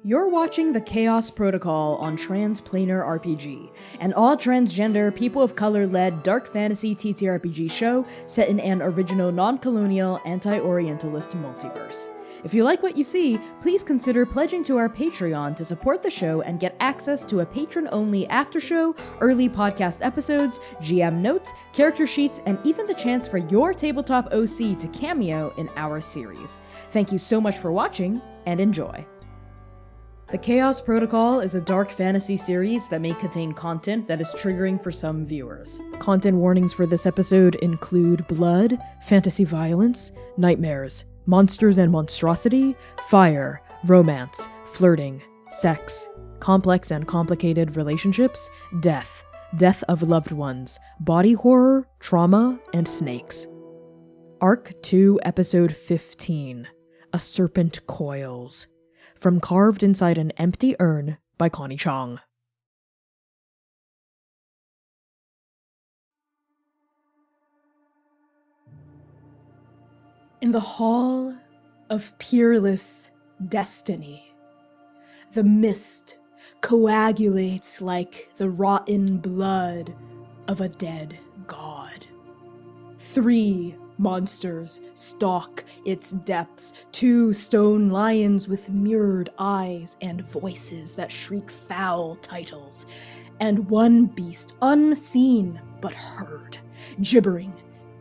You're watching the Chaos Protocol on Transplanar RPG, an all-transgender, people of color-led dark fantasy TTRPG show set in an original non-colonial, anti-Orientalist multiverse. If you like what you see, please consider pledging to our Patreon to support the show and get access to a patron-only after-show, early podcast episodes, GM notes, character sheets, and even the chance for your tabletop OC to cameo in our series. Thank you so much for watching, and enjoy. The Chaos Protocol is a dark fantasy series that may contain content that is triggering for some viewers. Content warnings for this episode include blood, fantasy violence, nightmares, monsters and monstrosity, fire, romance, flirting, sex, complex and complicated relationships, death of loved ones, body horror, trauma, and snakes. Arc 2, Episode 15, A Serpent Coils. From Carved Inside an Empty Urn by Connie Chong. In the Hall of Peerless Destiny, the mist coagulates like the rotten blood of a dead god. 3 monsters stalk its depths, 2 stone lions with mirrored eyes and voices that shriek foul titles, and 1 beast unseen but heard, gibbering,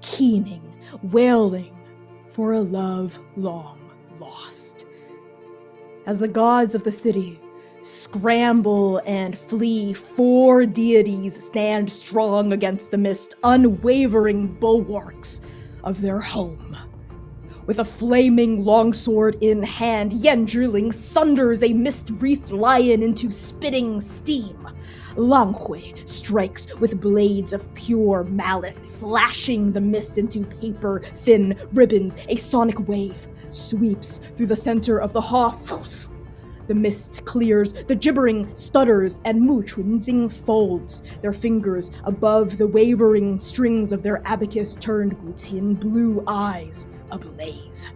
keening, wailing for a love long lost. As the gods of the city scramble and flee, 4 deities stand strong against the mist, unwavering bulwarks of their home. With a flaming longsword in hand, Zhiling sunders a mist-breathed lion into spitting steam. Langhui strikes with blades of pure malice, slashing the mist into paper-thin ribbons. A sonic wave sweeps through the center of the hall. The mist clears, the gibbering stutters, and Mu Chunxing folds, their fingers above the wavering strings of their abacus-turned guqin, blue eyes ablaze.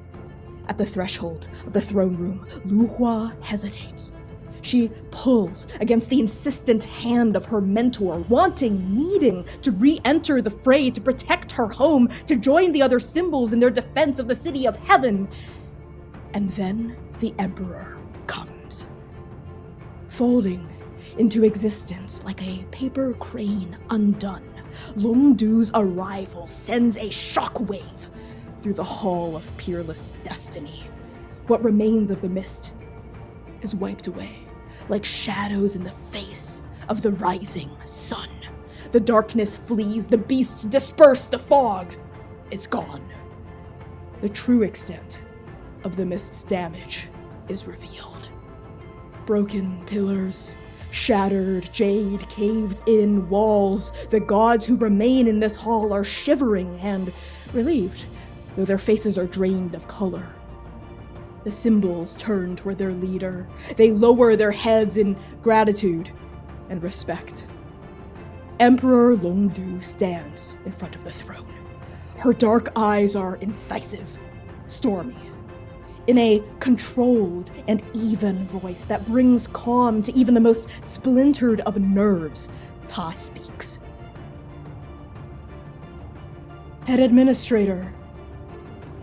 At the threshold of the throne room, Luhua hesitates. She pulls against the insistent hand of her mentor, needing to re-enter the fray, to protect her home, to join the other symbols in their defense of the city of heaven. And then the Emperor comes, folding into existence like a paper crane undone. Longdu's arrival sends a shockwave through the Hall of Peerless Destiny. What remains of the mist is wiped away like shadows in the face of the rising sun. The darkness flees, the beasts disperse, the fog is gone. The true extent of the mist's damage is revealed. Broken pillars, shattered jade, caved-in walls. The gods who remain in this hall are shivering and relieved, though their faces are drained of color. The symbols turn toward their leader. They lower their heads in gratitude and respect. Emperor Longdu stands in front of the throne. Her dark eyes are incisive, stormy. In a controlled and even voice that brings calm to even the most splintered of nerves, Ta speaks. Head Administrator,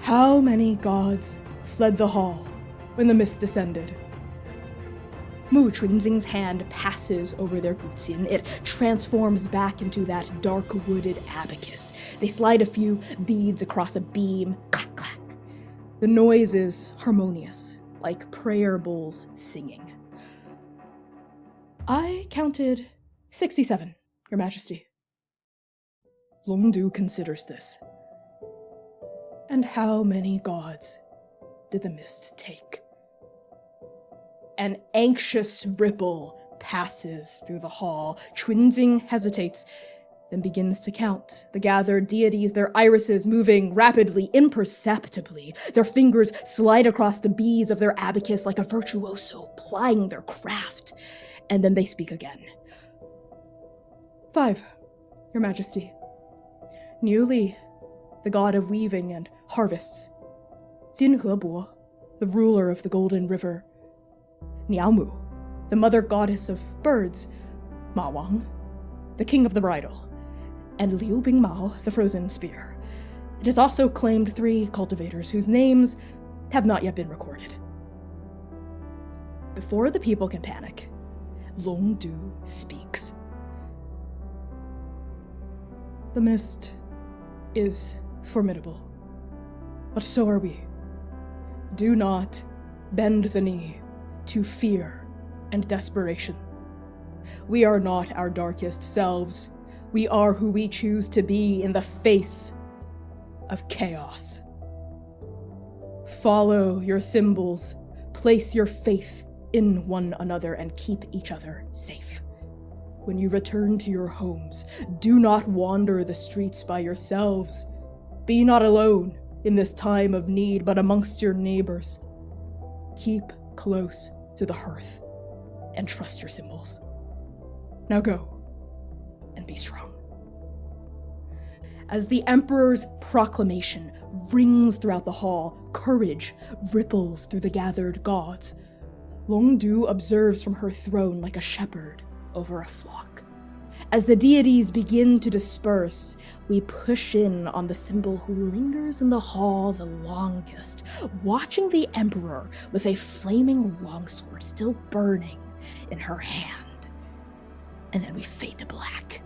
how many gods fled the hall when the mist descended? Mu Chunxing's hand passes over their guqin. It transforms back into that dark wooded abacus. They slide a few beads across a beam. Clack, clack. The noise is harmonious, like prayer bowls singing. I counted 67, Your Majesty. Longdu considers this. And how many gods did the mist take? An anxious ripple passes through the hall. Chunxing hesitates, then begins to count. The gathered deities, their irises moving rapidly, imperceptibly. Their fingers slide across the beads of their abacus like a virtuoso plying their craft. And then they speak again. 5, Your Majesty. Niuli, the god of weaving and harvests. Jinhebo, the ruler of the Golden River. Niaomu, the mother goddess of birds, Ma Wang, the king of the bridle, and Liu Bingmao, the frozen spear. It has also claimed 3 cultivators whose names have not yet been recorded. Before the people can panic, Long Du speaks. The mist is formidable, but so are we. Do not bend the knee to fear and desperation. We are not our darkest selves. We are who we choose to be in the face of chaos. Follow your symbols, place your faith in one another, and keep each other safe. When you return to your homes, do not wander the streets by yourselves. Be not alone in this time of need, but amongst your neighbors. Keep close to the hearth and trust your symbols. Now go and be strong. As the Emperor's proclamation rings throughout the hall, courage ripples through the gathered gods. Long Du observes from her throne like a shepherd over a flock. As the deities begin to disperse, we push in on the symbol who lingers in the hall the longest, watching the Emperor with a flaming longsword still burning in her hand. And then we fade to black.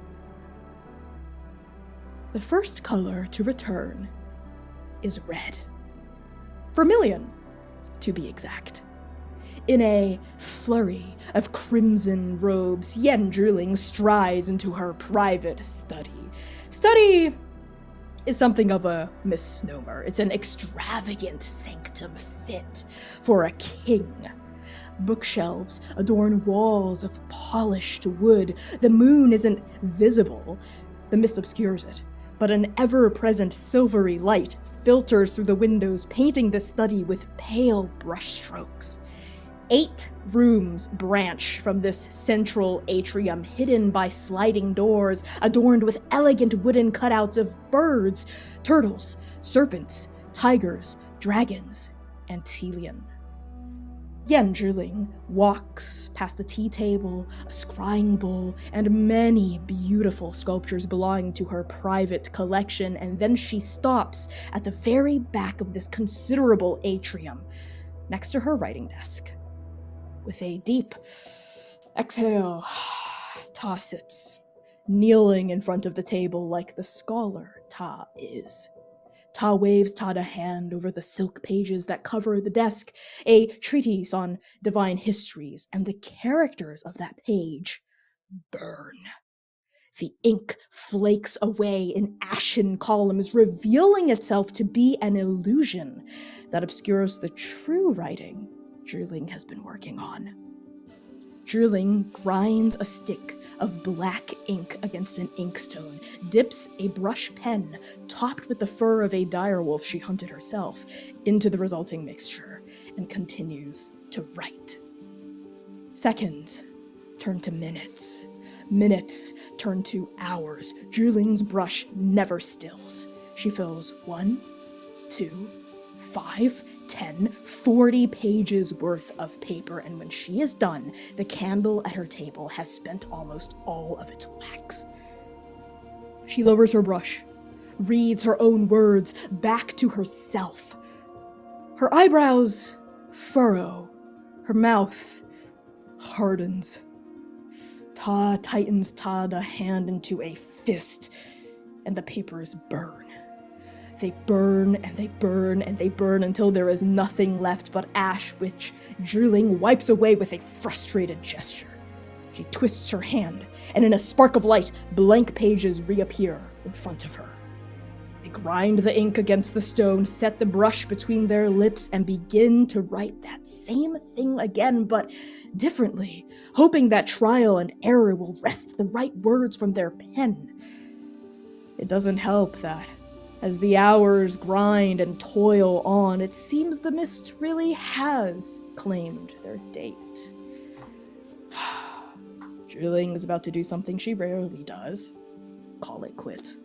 The first color to return is red. Vermilion, to be exact. In a flurry of crimson robes, Yen Zhiling strides into her private study. Study is something of a misnomer. It's an extravagant sanctum fit for a king. Bookshelves adorn walls of polished wood. The moon isn't visible. The mist obscures it, but an ever-present silvery light filters through the windows, painting the study with pale brushstrokes. 8 rooms branch from this central atrium, hidden by sliding doors, adorned with elegant wooden cutouts of birds, turtles, serpents, tigers, dragons, and Telian. Yen Zhiling walks past a tea table, a scrying bowl, and many beautiful sculptures belonging to her private collection, and then she stops at the very back of this considerable atrium, next to her writing desk. With a deep exhale, Ta sits, kneeling in front of the table like the scholar Ta is. Ta waves Ta a hand over the silk pages that cover the desk, a treatise on divine histories, and the characters of that page burn. The ink flakes away in ashen columns, revealing itself to be an illusion that obscures the true writing Zhiling has been working on. Zhiling grinds a stick of black ink against an inkstone, dips a brush pen, topped with the fur of a direwolf she hunted herself, into the resulting mixture, and continues to write. Seconds turn to minutes. Minutes turn to hours. Zhiling's brush never stills. She fills 1, 2, 5, 10, 40 pages worth of paper, and when she is done, the candle at her table has spent almost all of its wax. She lowers her brush, reads her own words back to herself. Her eyebrows furrow, her mouth hardens. Ta tightens the hand into a fist, and the papers burn. They burn and they burn and they burn until there is nothing left but ash, which Zhiling wipes away with a frustrated gesture. She twists her hand, and in a spark of light, blank pages reappear in front of her. They grind the ink against the stone, set the brush between their lips, and begin to write that same thing again, but differently, hoping that trial and error will wrest the right words from their pen. It doesn't help that as the hours grind and toil on, it seems the mist really has claimed their date. Zhiling is about to do something she rarely does, call it quits,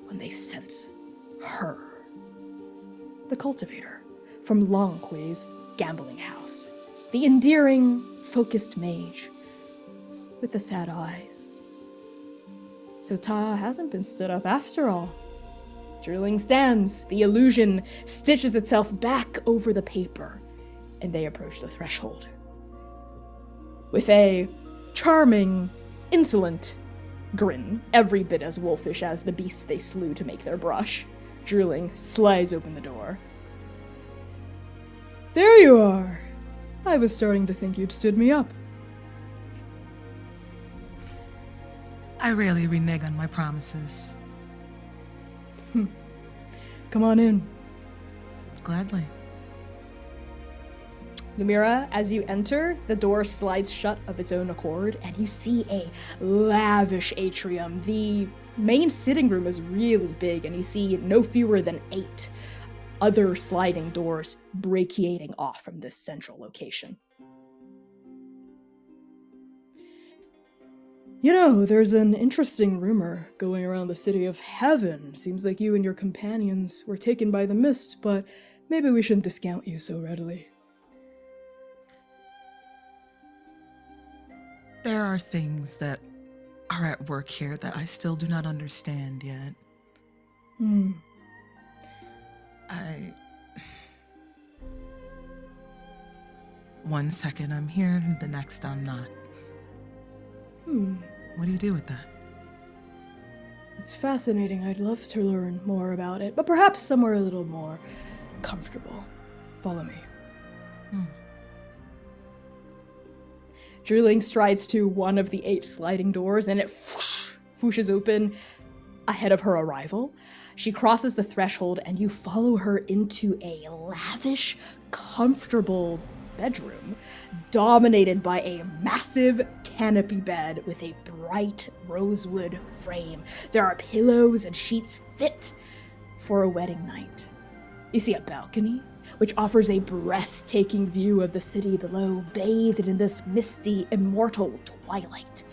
when they sense her. The cultivator from Langhui's gambling house. the endearing, focused mage with the sad eyes. So Ta hasn't been stood up after all. Zhiling stands, the illusion stitches itself back over the paper, and they approach the threshold. With a charming, insolent grin, every bit as wolfish as the beast they slew to make their brush, Zhiling slides open the door. There you are! I was starting to think you'd stood me up. I rarely renege on my promises. Come on in. Gladly. Lumièra, as you enter, the door slides shut of its own accord, and you see a lavish atrium. The main sitting room is really big, and you see no fewer than 8 other sliding doors brachiating off from this central location. You know, there's an interesting rumor going around the city of Heaven. Seems like you and your companions were taken by the mist, but maybe we shouldn't discount you so readily. There are things that are at work here that I still do not understand yet. One second I'm here, and the next I'm not. What do you do with that? It's fascinating. I'd love to learn more about it, but perhaps somewhere a little more comfortable. Follow me. Zhiling strides to one of the 8 sliding doors, and it whooshes open ahead of her arrival. She crosses the threshold, and you follow her into a lavish, comfortable bedroom, dominated by a massive canopy bed with a bright rosewood frame. There are pillows and sheets fit for a wedding night. You see a balcony, which offers a breathtaking view of the city below, bathed in this misty, immortal twilight.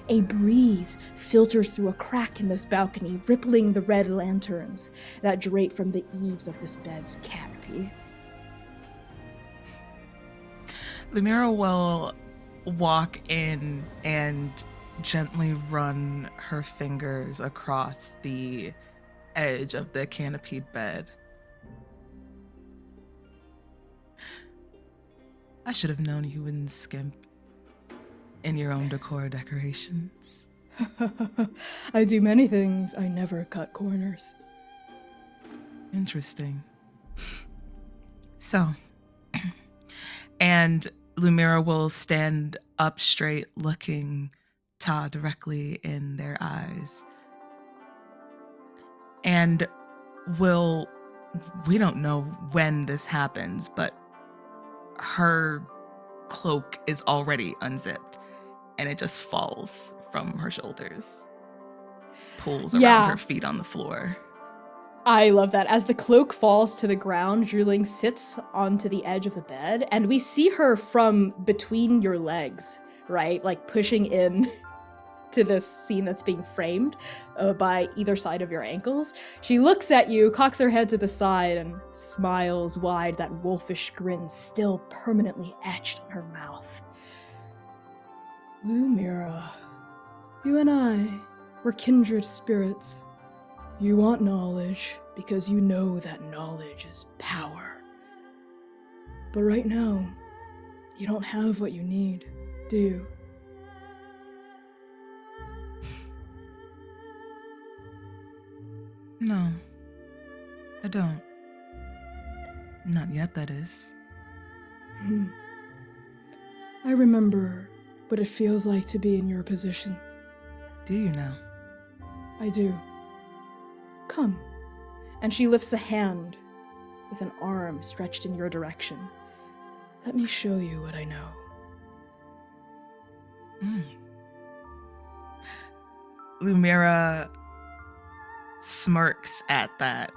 A breeze filters through a crack in this balcony, rippling the red lanterns that drape from the eaves of this bed's canopy. Lumièra will walk in and gently run her fingers across the edge of the canopied bed. I should have known you wouldn't skimp in your own decor decorations. I do many things. I never cut corners. Interesting. So, and Lumièra will stand up straight, looking Ta directly in their eyes. And we don't know when this happens, but her cloak is already unzipped, and it just falls from her shoulders, pulls around her feet on the floor. I love that. As the cloak falls to the ground, Zhiling sits onto the edge of the bed, and we see her from between your legs, right? Like pushing in to this scene that's being framed by either side of your ankles. She looks at you, cocks her head to the side, and smiles wide, that wolfish grin still permanently etched on her mouth. Lumièra, you and I, we're kindred spirits. You want knowledge because you know that knowledge is power. But right now, you don't have what you need, do you? No, I don't. Not yet, that is. I remember what it feels like to be in your position. Do you now? I do. Come. And she lifts a hand with an arm stretched in your direction. Let me show you what I know. Lumièra smirks at that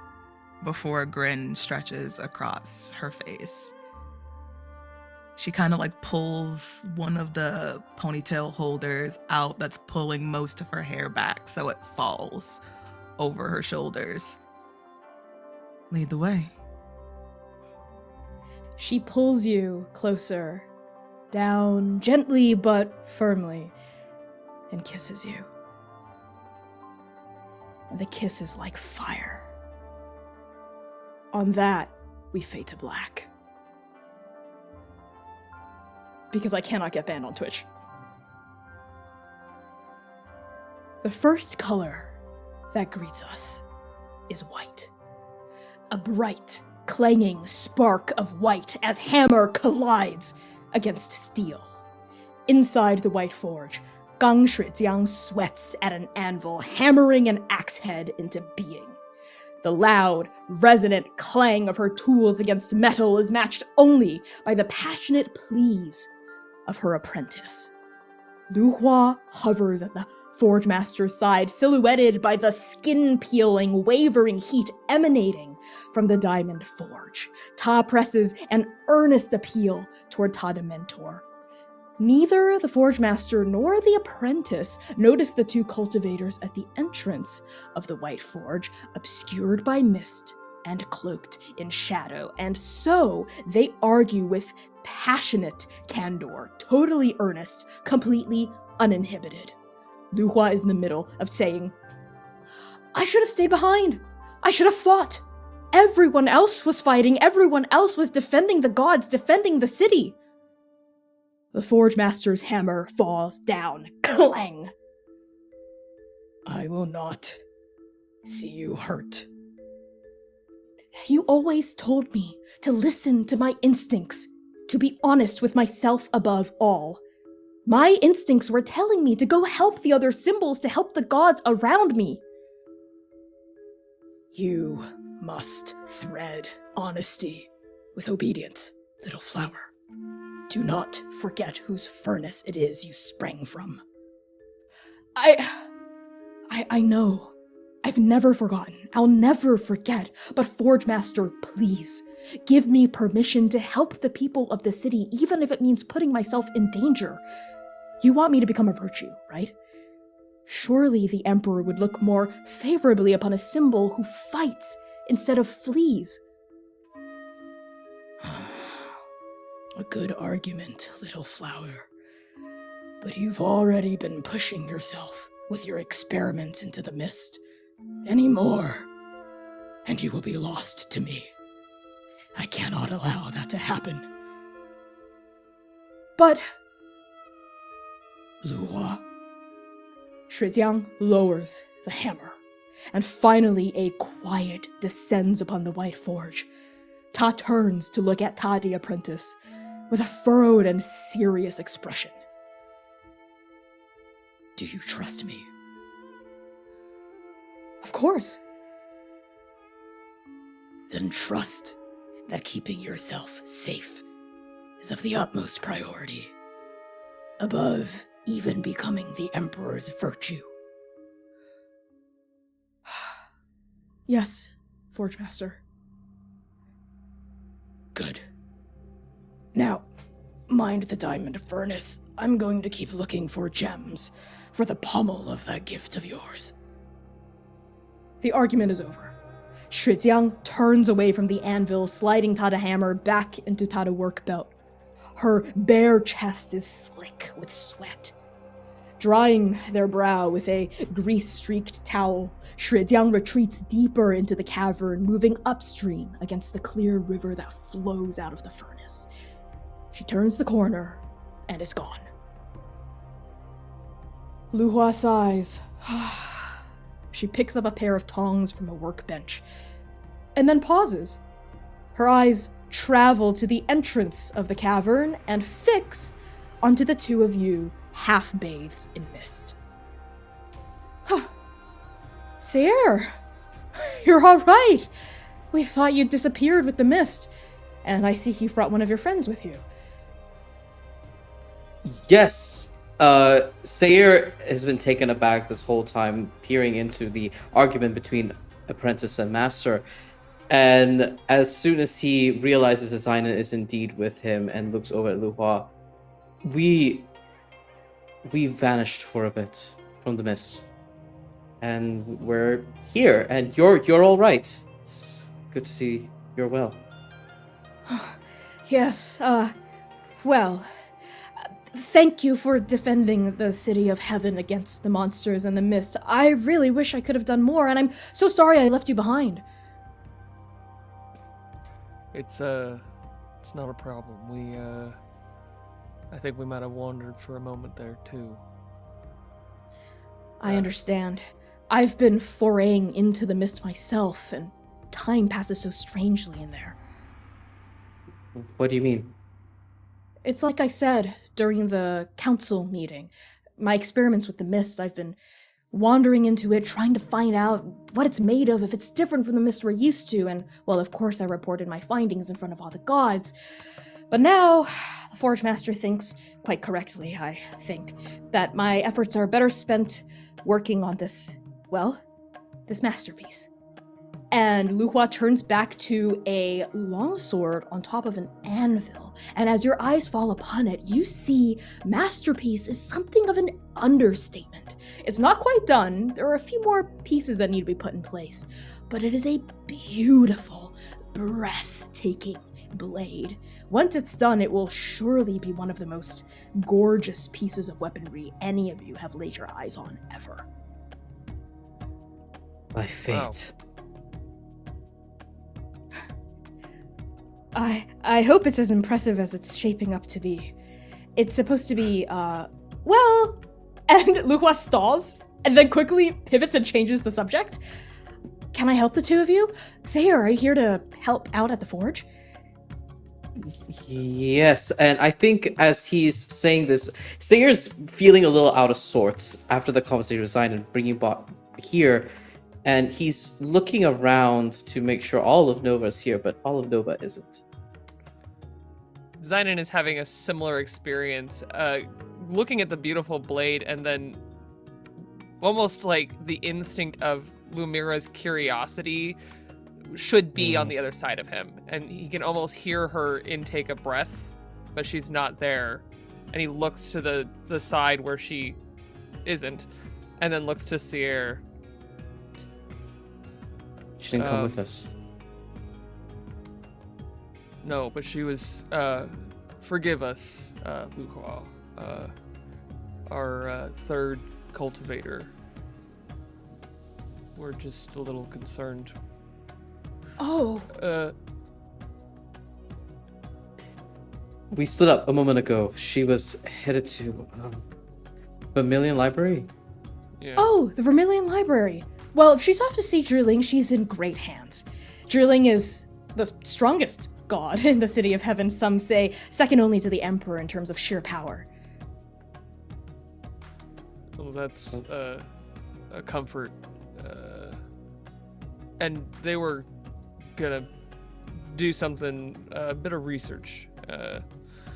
before a grin stretches across her face. She kind of like pulls one of the ponytail holders out that's pulling most of her hair back so it falls over her shoulders. Lead the way. She pulls you closer down gently but firmly, and kisses you. And the kiss is like fire. On that, we fade to black. Because I cannot get banned on Twitch. The first color that greets us is white. A bright, clanging spark of white as hammer collides against steel. Inside the White Forge, Gang Shuijiang sweats at an anvil, hammering an axe head into being. The loud, resonant clang of her tools against metal is matched only by the passionate pleas of her apprentice. Luhua hovers at the Forge Master's side, silhouetted by the skin-peeling, wavering heat emanating from the Diamond Forge. Ta presses an earnest appeal toward Ta the Mentor. Neither the Forge Master nor the apprentice notice the two cultivators at the entrance of the White Forge, obscured by mist and cloaked in shadow, and so they argue with passionate candor, totally earnest, completely uninhibited. Luhua is in the middle of saying, "I should have stayed behind. I should have fought. Everyone else was fighting. Everyone else was defending the gods, defending the city." The Forge Master's hammer falls down. Clang! "I will not see you hurt." "You always told me to listen to my instincts, to be honest with myself above all. My instincts were telling me to go help the other symbols, to help the gods around me." "You must thread honesty with obedience, little flower. Do not forget whose furnace it is you sprang from." I know. I've never forgotten. I'll never forget. But Forge Master, please, give me permission to help the people of the city, even if it means putting myself in danger. You want me to become a virtue, right? Surely the Emperor would look more favorably upon a symbol who fights instead of flees. A good argument, little flower. But you've already been pushing yourself with your experiment into the mist. Any more, and you will be lost to me. I cannot allow that to happen. But... Luhua. Shuijiang lowers the hammer, and finally a quiet descends upon the White Forge. Ta turns to look at Ta the apprentice with a furrowed and serious expression. "Do you trust me?" "Of course." "Then trust that keeping yourself safe is of the utmost priority, above even becoming the Emperor's virtue." "Yes, Forge Master." "Good. Now, mind the diamond furnace. I'm going to keep looking for gems for the pommel of that gift of yours." The argument is over. Shuijiang turns away from the anvil, sliding Ta the hammer back into Ta the work belt. Her bare chest is slick with sweat. Drying their brow with a grease-streaked towel, Shuijiang retreats deeper into the cavern, moving upstream against the clear river that flows out of the furnace. She turns the corner and is gone. Luhua sighs. She picks up a pair of tongs from a workbench, and then pauses. Her eyes travel to the entrance of the cavern and fix onto the two of you, half-bathed in mist. Seir, you're all right. We thought you'd disappeared with the mist, and I see you've brought one of your friends with you. Yes. Seir has been taken aback this whole time, peering into the argument between apprentice and master. And as soon as he realizes that Xainan is indeed with him and looks over at Luhua, we vanished for a bit from the mist. And we're here, and you're all right. It's good to see you're well. Yes, well, Thank you for defending the city of heaven against the monsters and the mist. I really wish I could have done more, and I'm so sorry I left you behind. It's not a problem. I think we might have wandered for a moment there too. I understand. I've been foraying into the mist myself, and time passes so strangely in there. What do you mean? It's like I said during the council meeting. My experiments with the mist, I've been wandering into it, trying to find out what it's made of, if it's different from the mist we're used to, and, well, of course I reported my findings in front of all the gods. But now, the Forge Master thinks, quite correctly, I think, that my efforts are better spent working on this masterpiece. And Luhua turns back to a longsword on top of an anvil, and as your eyes fall upon it, you see masterpiece is something of an understatement. It's not quite done, there are a few more pieces that need to be put in place, but it is a beautiful, breathtaking blade. Once it's done, it will surely be one of the most gorgeous pieces of weaponry any of you have laid your eyes on ever. By fate. Wow. I hope it's as impressive as it's shaping up to be. It's supposed to be, and Luhua stalls, and then quickly pivots and changes the subject. Can I help the two of you? Seir, are you here to help out at the forge? Yes, and I think as he's saying this, Seir's feeling a little out of sorts after the conversation with Xainan and bringing Bot here, and he's looking around to make sure all of Nova is here, but all of Nova isn't. Xainan is having a similar experience, looking at the beautiful blade, and then almost like the instinct of Lumièra's curiosity should be on the other side of him, and he can almost hear her intake a breath, but she's not there, and he looks to the side where she isn't, and then looks to Seir. She didn't come with us. No, but she was, forgive us, Luhua, our third cultivator. We're just a little concerned. Oh. We split up a moment ago. She was headed to Vermilion Library. Yeah. Oh, the Vermilion Library. Well, if she's off to see Zhiling, she's in great hands. Zhiling is the strongest god in the City of Heaven, some say, second only to the Emperor in terms of sheer power. Well, that's a comfort. And they were gonna do something, a bit of research.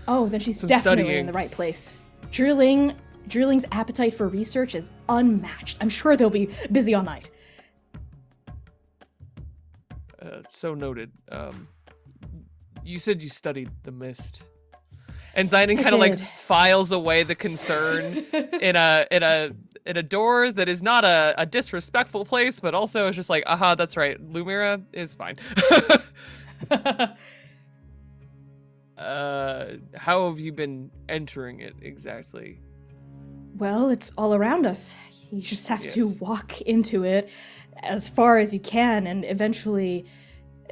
Oh, then she's some definitely studying. in the right place. Zhiling's appetite for research is unmatched. I'm sure they'll be busy all night. So noted. You said you studied the mist, and Xainan kind of like files away the concern in a door that is not a disrespectful place, but also is just like, that's right. Lumièra is fine. How have you been entering it exactly? Well, it's all around us. You just have to Yes. walk into it as far as you can, and eventually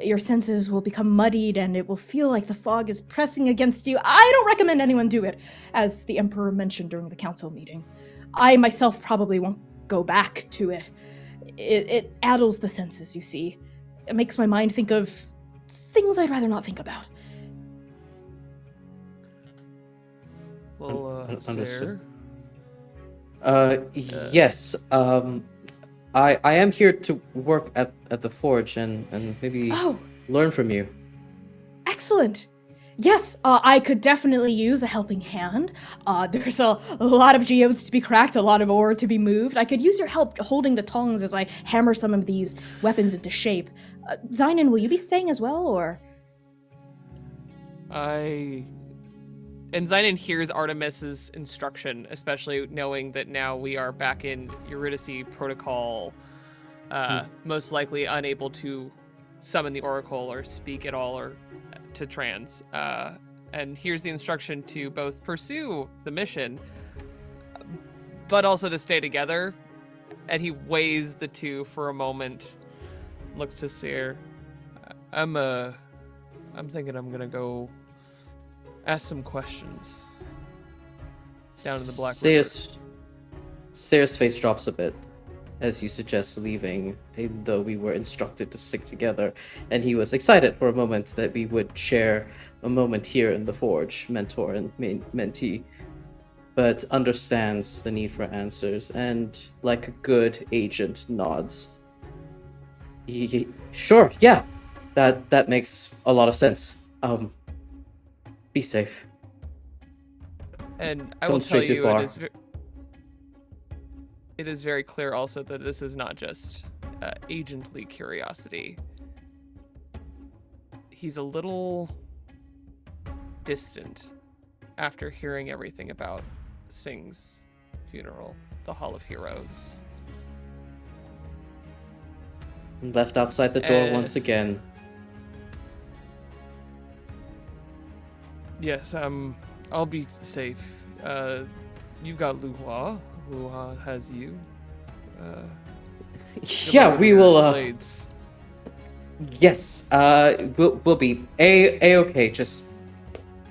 your senses will become muddied and it will feel like the fog is pressing against you. I don't recommend anyone do it, as the Emperor mentioned during the council meeting. I myself probably won't go back to it. It addles the senses, you see. It makes my mind think of things I'd rather not think about. Well, Understood. Seir? Yes. I am here to work at the forge and maybe learn from you. Excellent. Yes, I could definitely use a helping hand. There's a lot of geodes to be cracked, a lot of ore to be moved. I could use your help holding the tongs as I hammer some of these weapons into shape. Xainan, will you be staying as well, or? And Xainan hears Artemis's instruction, especially knowing that now we are back in Eurydice protocol, most likely unable to summon the Oracle or speak at all or to trans. and here's the instruction to both pursue the mission, but also to stay together. And he weighs the two for a moment, looks to Seir. I'm thinking I'm gonna go ask some questions down in the Black River. Seir's face drops a bit as you suggest leaving, even though we were instructed to stick together, and he was excited for a moment that we would share a moment here in the Forge, mentor and mentee, but understands the need for answers, and like a good agent nods. Sure, yeah, that makes a lot of sense. Be safe. And I Don't will tell stray too you, far. it is very clear also that this is not just agently curiosity. He's a little distant after hearing everything about Singh's funeral, the Hall of Heroes. Left outside the door once again. Yes, I'll be safe. You've got Luhua. Luhua has you. Yeah, we will. Blades. Yes, we'll be okay. Just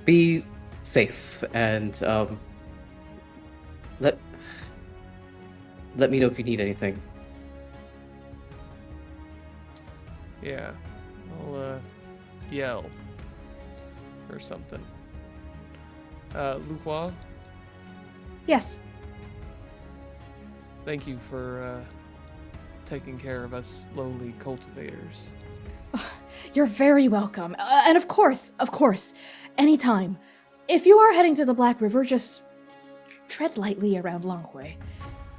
be safe and let me know if you need anything. Yeah, I'll yell or something. Luhua, Yes. thank you for taking care of us lowly cultivators. You're very welcome. And of course, anytime. If you are heading to the Black River, just tread lightly around Langhui.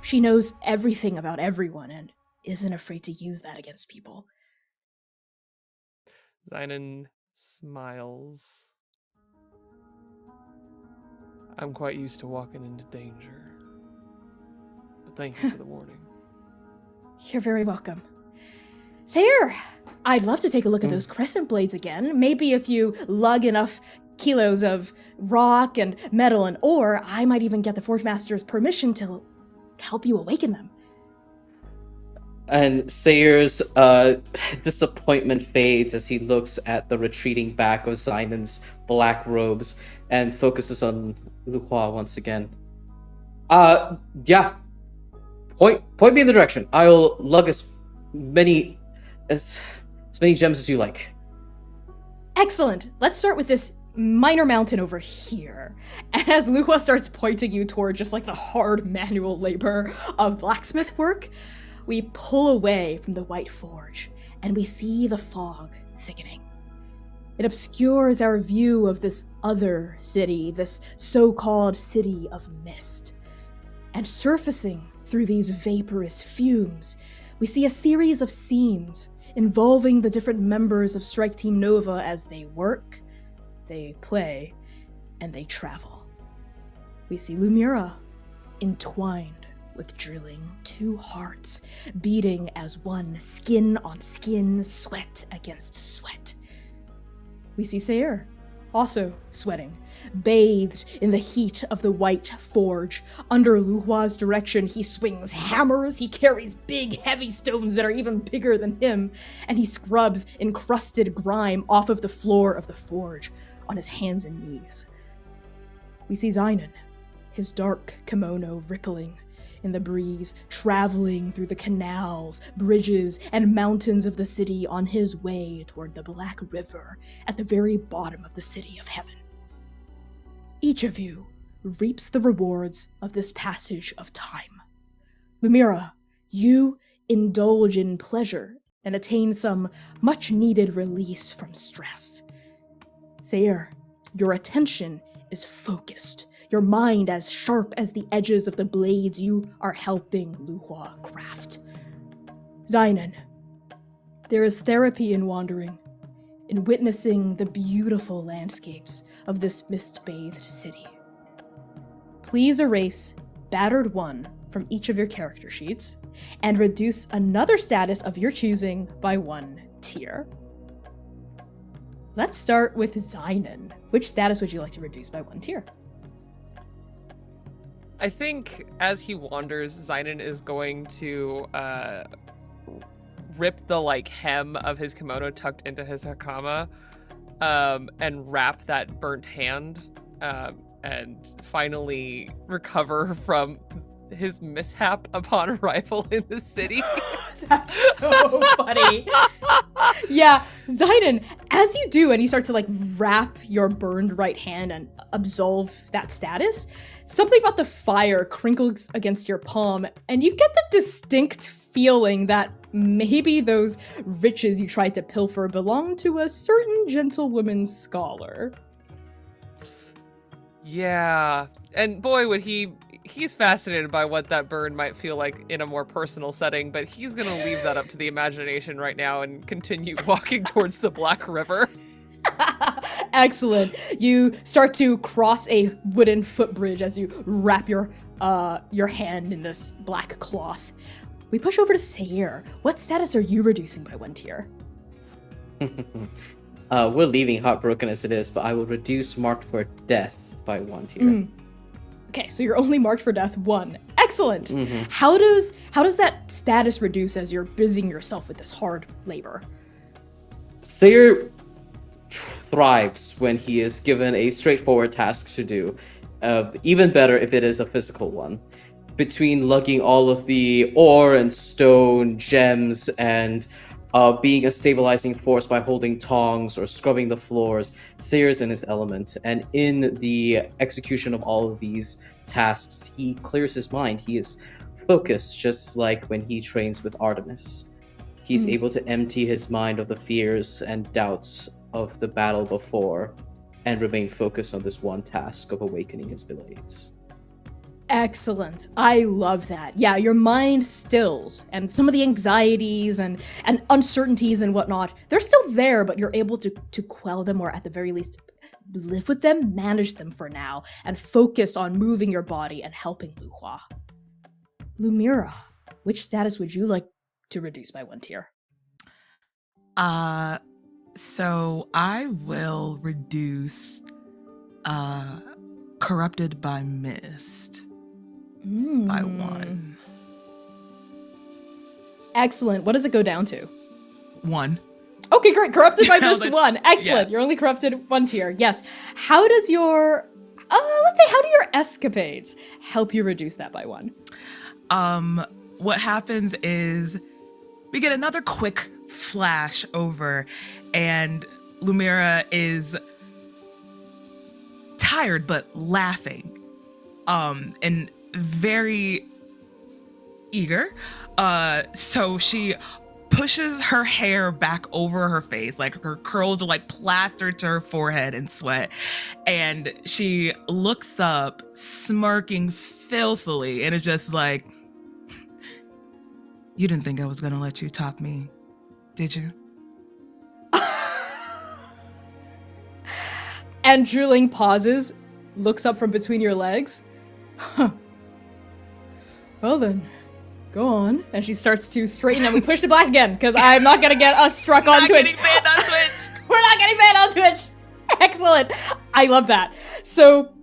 She knows everything about everyone and isn't afraid to use that against people. Xainan smiles. I'm quite used to walking into danger. But thank you for the warning. You're very welcome. Seir, I'd love to take a look at those crescent blades again. Maybe if you lug enough kilos of rock and metal and ore, I might even get the Forge Master's permission to help you awaken them. And Seir's disappointment fades as he looks at the retreating back of Xainan's black robes and focuses on Luhua once again. Yeah. Point me in the direction. I'll lug as many gems as you like. Excellent. Let's start with this minor mountain over here. And as Luhua starts pointing you toward just like the hard manual labor of blacksmith work, we pull away from the White Forge and we see the fog thickening. It obscures our view of this other city, this so-called city of mist. And surfacing through these vaporous fumes, we see a series of scenes involving the different members of Strike Team Nova as they work, they play, and they travel. We see Lumièra entwined with Zhiling, two hearts beating as one, skin on skin, sweat against sweat. We see Seir, also sweating, bathed in the heat of the White Forge. Under Luhua's direction, he swings hammers, he carries big, heavy stones that are even bigger than him, and he scrubs encrusted grime off of the floor of the forge on his hands and knees. We see Xainan, his dark kimono rippling in the breeze, traveling through the canals, bridges, and mountains of the city on his way toward the Black River at the very bottom of the City of Heaven. Each of you reaps the rewards of this passage of time. Lumièra, you indulge in pleasure and attain some much-needed release from stress. Seir, your attention is focused, your mind as sharp as the edges of the blades you are helping Luhua craft. Xainan, there is therapy in wandering, in witnessing the beautiful landscapes of this mist-bathed city. Please erase Battered 1 from each of your character sheets, and reduce another status of your choosing by 1 tier. Let's start with Xainan. which status would you like to reduce by 1 tier? I think as he wanders, Xainan is going to rip the hem of his kimono tucked into his hakama, and wrap that burnt hand, and finally recover from his mishap upon arrival in the city. That's so funny. Yeah, Xainan, as you do, and you start to wrap your burned right hand and absolve that status, something about the fire crinkles against your palm, and you get the distinct feeling that maybe those riches you tried to pilfer belong to a certain gentlewoman scholar. Yeah, and boy, would he's fascinated by what that burn might feel like in a more personal setting, but he's gonna leave that up to the imagination right now and continue walking towards the Black River. Excellent. You start to cross a wooden footbridge as you wrap your hand in this black cloth. We push over to Seir. What status are you reducing by 1 tier? We're leaving heartbroken as it is, but I will reduce marked for death by 1 tier. Okay, so you're only marked for death 1. Excellent. Mm-hmm. How does that status reduce as you're busying yourself with this hard labor? Seir thrives when he is given a straightforward task to do. Even better if it is a physical one. Between lugging all of the ore and stone, gems, and being a stabilizing force by holding tongs or scrubbing the floors, Seir is in his element. And in the execution of all of these tasks, he clears his mind. He is focused, just like when he trains with Artemis. He's able to empty his mind of the fears and doubts of the battle before and remain focused on this one task of awakening his blades. Excellent. I love that. Yeah, your mind stills, and some of the anxieties and uncertainties and whatnot, they're still there, but you're able to quell them, or at the very least live with them, manage them for now, and focus on moving your body and helping Luhua. Lumièra, which status would you like to reduce by 1 tier? So I will reduce corrupted by mist by 1. Excellent. What does it go down to? 1. Okay, great. Corrupted by mist Nailed it. 1. Excellent. Yeah. You're only corrupted 1 tier. Yes. How does your how do your escapades help you reduce that by 1? What happens is we get another quick flash over, and Lumièra is tired but laughing, and very eager. So she pushes her hair back over her face, her curls are plastered to her forehead in sweat, and she looks up, smirking filthily, and is just like, "You didn't think I was gonna let you top me, did you?" And Zhiling pauses, looks up from between your legs. Huh. Well then, go on. And she starts to straighten, and we push to black again, because I'm not going to get us struck on Twitch. Getting banned on Twitch. We're not getting banned on Twitch. Excellent. I love that. So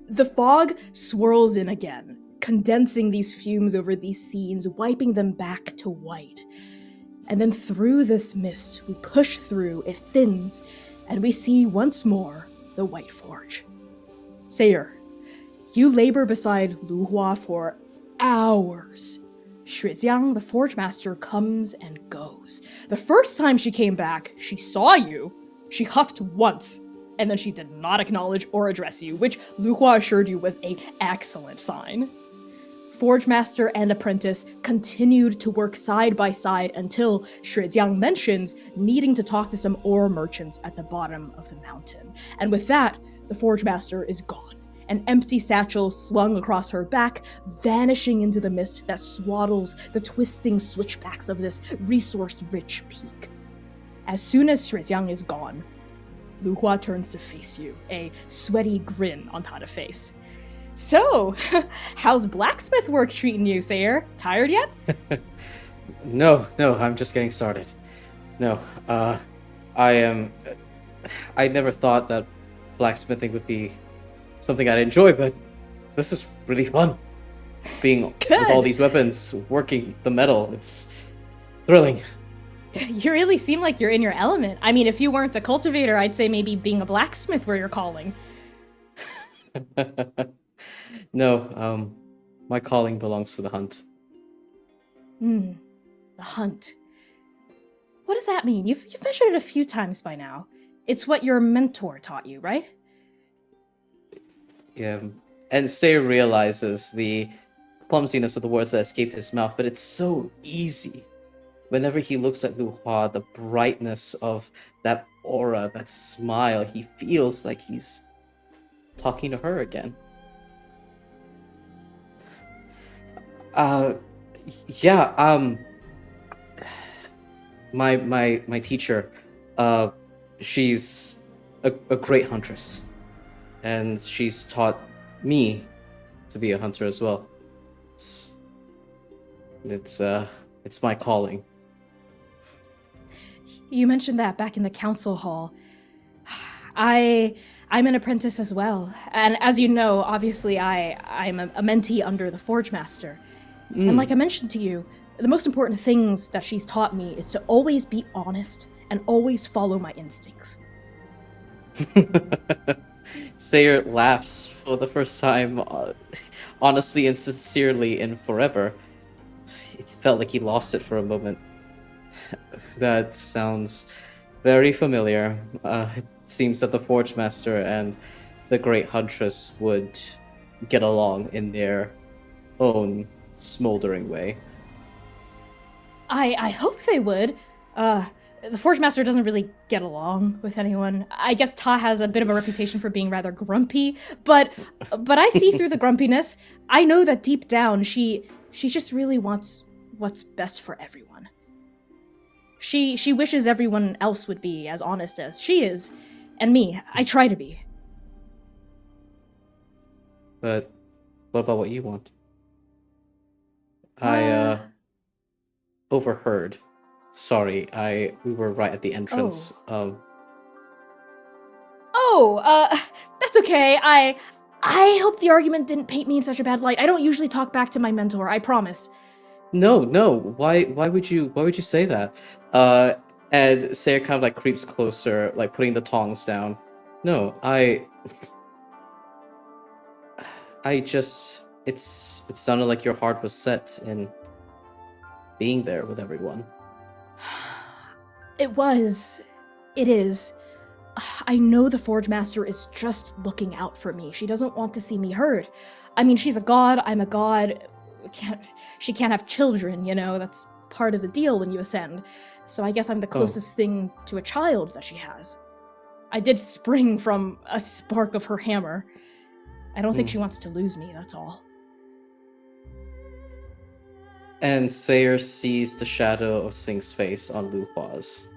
the fog swirls in again, condensing these fumes over these scenes, wiping them back to white. And then through this mist, we push through, it thins, and we see once more the White Forge. Seir, you labor beside Luhua for hours. Xuejiang, the Forge Master, comes and goes. The first time she came back, she saw you. She huffed once, and then she did not acknowledge or address you, which Luhua assured you was an excellent sign. Forge Master and apprentice continued to work side by side until Xuejiang mentions needing to talk to some ore merchants at the bottom of the mountain. And with that, the Forge Master is gone, an empty satchel slung across her back, vanishing into the mist that swaddles the twisting switchbacks of this resource-rich peak. As soon as Xuejiang is gone, Luhua turns to face you, a sweaty grin on Tada's face. So, how's blacksmith work treating you, Seir? Tired yet? No, I'm just getting started. No, I never thought that blacksmithing would be something I'd enjoy, but this is really fun. Being with all these weapons, working the metal, it's thrilling. You really seem like you're in your element. I mean, if you weren't a cultivator, I'd say maybe being a blacksmith were your calling. No, my calling belongs to the hunt. The hunt. What does that mean? You've mentioned it a few times by now. It's what your mentor taught you, right? Yeah, and Seir realizes the clumsiness of the words that escape his mouth, but it's so easy. Whenever he looks at Luhua, the brightness of that aura, that smile, he feels like he's talking to her again. My teacher, she's a great huntress, and she's taught me to be a hunter as well. It's my calling. You mentioned that back in the council hall. I'm an apprentice as well, and as you know, obviously I'm a mentee under the Forge Master. And like I mentioned to you, the most important things that she's taught me is to always be honest and always follow my instincts. Seir laughs for the first time, honestly and sincerely in forever. It felt like he lost it for a moment. That sounds very familiar. It seems that the Forge Master and the Great Huntress would get along in their own smoldering way. I hope they would. The Forge Master doesn't really get along with anyone. I guess Ta has a bit of a reputation for being rather grumpy, but I see through the grumpiness. I know that deep down she just really wants what's best for everyone. She wishes everyone else would be as honest as she is, and me, I try to be. But what about what you want? I overheard. Sorry, we were right at the entrance. That's okay. I hope the argument didn't paint me in such a bad light. I don't usually talk back to my mentor, I promise. No. Why would you say that? And Seir kind of like creeps closer, like putting the tongs down. No, I just it sounded like your heart was set in being there with everyone. It is. I know the Forge Master is just looking out for me. She doesn't want to see me hurt. I mean, she's a god, I'm a god. She can't have children, you know? That's part of the deal when you ascend. So I guess I'm the closest thing to a child that she has. I did spring from a spark of her hammer. I don't think she wants to lose me, that's all. And Seir sees the shadow of Sing's face on Luhua's.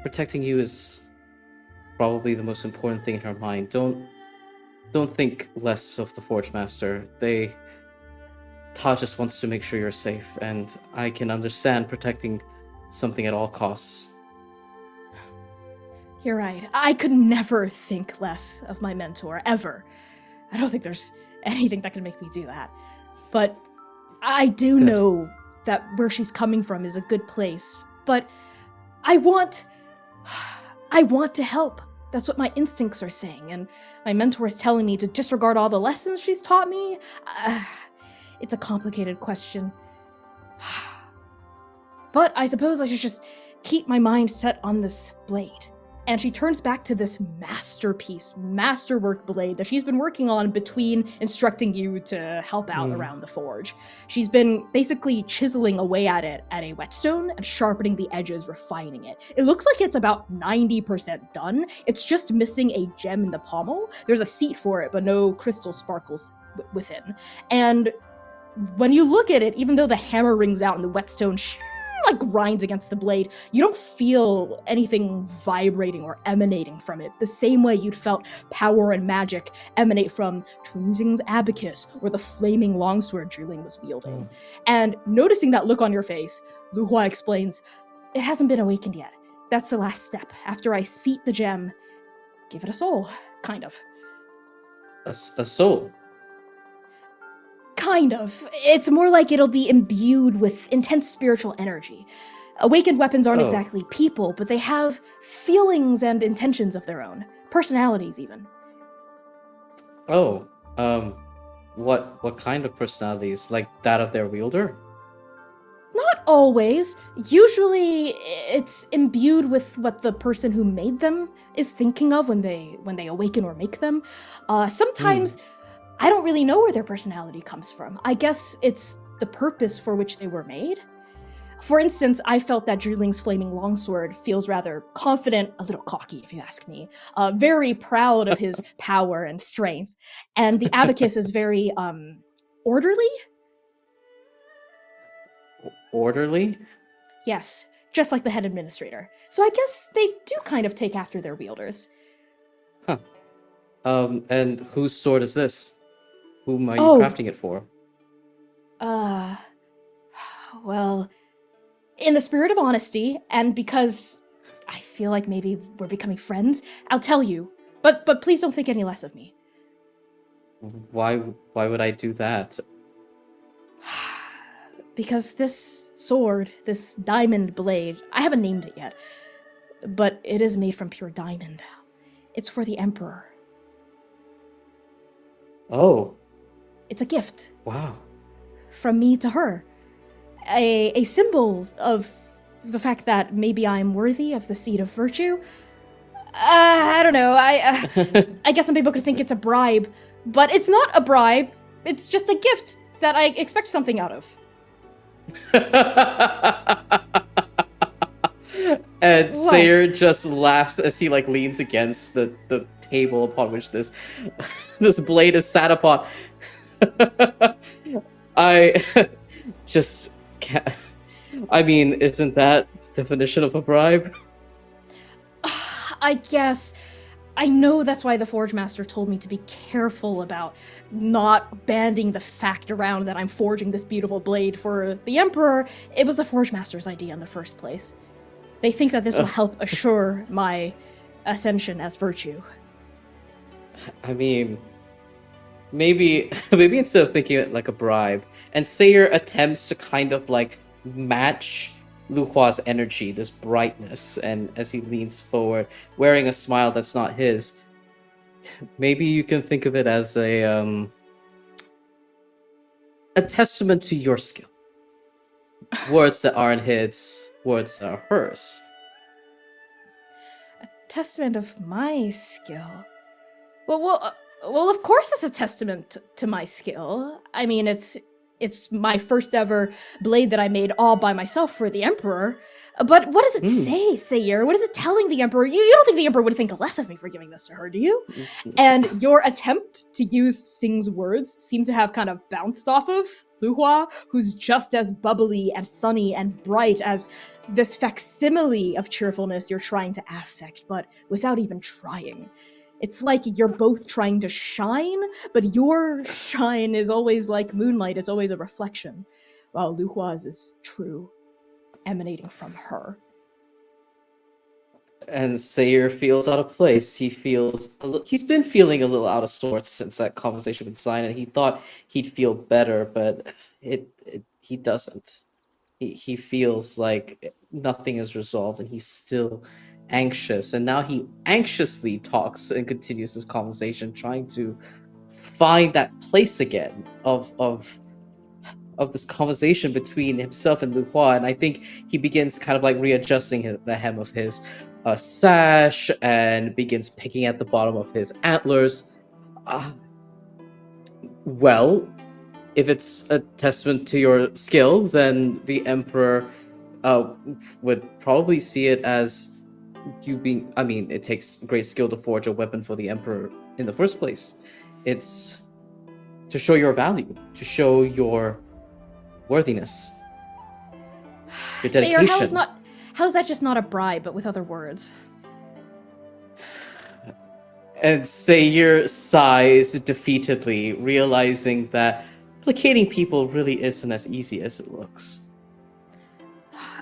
Protecting you is probably the most important thing in her mind. Don't think less of the Forge Master. Ta just wants to make sure you're safe, and I can understand protecting something at all costs. You're right. I could never think less of my mentor, ever. I don't think there's anything that can make me do that. But I do know that where she's coming from is a good place. But I want to help. That's what my instincts are saying, and my mentor is telling me to disregard all the lessons she's taught me. It's a complicated question. But I suppose I should just keep my mind set on this blade. And she turns back to this masterwork blade that she's been working on between instructing you to help out around the forge. She's been basically chiseling away at it at a whetstone and sharpening the edges, refining it. It looks like it's about 90% done. It's just missing a gem in the pommel. There's a seat for it, but no crystal sparkles within. And when you look at it, even though the hammer rings out and the whetstone like grinds against the blade, you don't feel anything vibrating or emanating from it the same way you'd felt power and magic emanate from Trunzing's abacus or the flaming longsword Zhiling was wielding. And noticing that look on your face, Luhua explains, it hasn't been awakened yet. That's the last step. After I seat the gem, give it a soul. Kind of. A soul. Kind of. It's more like it'll be imbued with intense spiritual energy. Awakened weapons aren't Oh. exactly people, but they have feelings and intentions of their own. Personalities, even. Oh, what kind of personalities? Like that of their wielder? Not always. Usually, it's imbued with what the person who made them is thinking of when they awaken or make them. Sometimes, I don't really know where their personality comes from. I guess it's the purpose for which they were made. For instance, I felt that Zhiling's flaming longsword feels rather confident, a little cocky if you ask me, very proud of his power and strength, and the abacus is very, orderly? Orderly? Yes, just like the head administrator. So I guess they do kind of take after their wielders. Huh. And whose sword is this? Whom are you Oh. crafting it for? Well, in the spirit of honesty, and because I feel like maybe we're becoming friends, I'll tell you. But please don't think any less of me. Why would I do that? Because this sword, this diamond blade, I haven't named it yet, but it is made from pure diamond. It's for the Emperor. Oh, It's a gift wow. from me to her. A symbol of the fact that maybe I'm worthy of the seed of virtue. I don't know. I guess some people could think it's a bribe, but it's not a bribe. It's just a gift that I expect something out of. And What? Seir just laughs as he leans against the table upon which this this blade is sat upon. I just can't. I mean, isn't that the definition of a bribe? I guess. I know that's why the Forge Master told me to be careful about not banding the fact around that I'm forging this beautiful blade for the Emperor. It was the Forge Master's idea in the first place. They think that this will help assure my ascension as virtue. I mean, maybe instead of thinking it like a bribe, and Seir attempts to kind of match Luhua's energy, this brightness, and as he leans forward, wearing a smile that's not his, maybe you can think of it as a testament to your skill. Words that aren't his, words that are hers. Testament of my skill. Well, of course it's a testament to my skill. I mean, it's my first ever blade that I made all by myself for the Emperor. But what does it say, Seir? What is it telling the Emperor? You don't think the Emperor would think less of me for giving this to her, do you? And your attempt to use Sing's words seem to have kind of bounced off of Luhua, who's just as bubbly and sunny and bright as this facsimile of cheerfulness you're trying to affect, but without even trying. It's like you're both trying to shine, but your shine is always like moonlight, is always a reflection, while Luhua's is true, emanating from her. And Seir feels out of place. He's been feeling a little out of sorts since that conversation with Xainan. He thought he'd feel better, but he doesn't. He feels like nothing is resolved, and he's still anxious. And now he anxiously talks and continues this conversation, trying to find that place again of this conversation between himself and Luhua. And I think he begins kind of readjusting the hem of his sash and begins picking at the bottom of his antlers. Well, if it's a testament to your skill, then the Emperor would probably see it as you being... I mean, it takes great skill to forge a weapon for the Emperor in the first place. It's to show your value, to show your worthiness, your dedication. Seir, how's that just not a bribe, but with other words? And Seir sighs defeatedly, realizing that placating people really isn't as easy as it looks.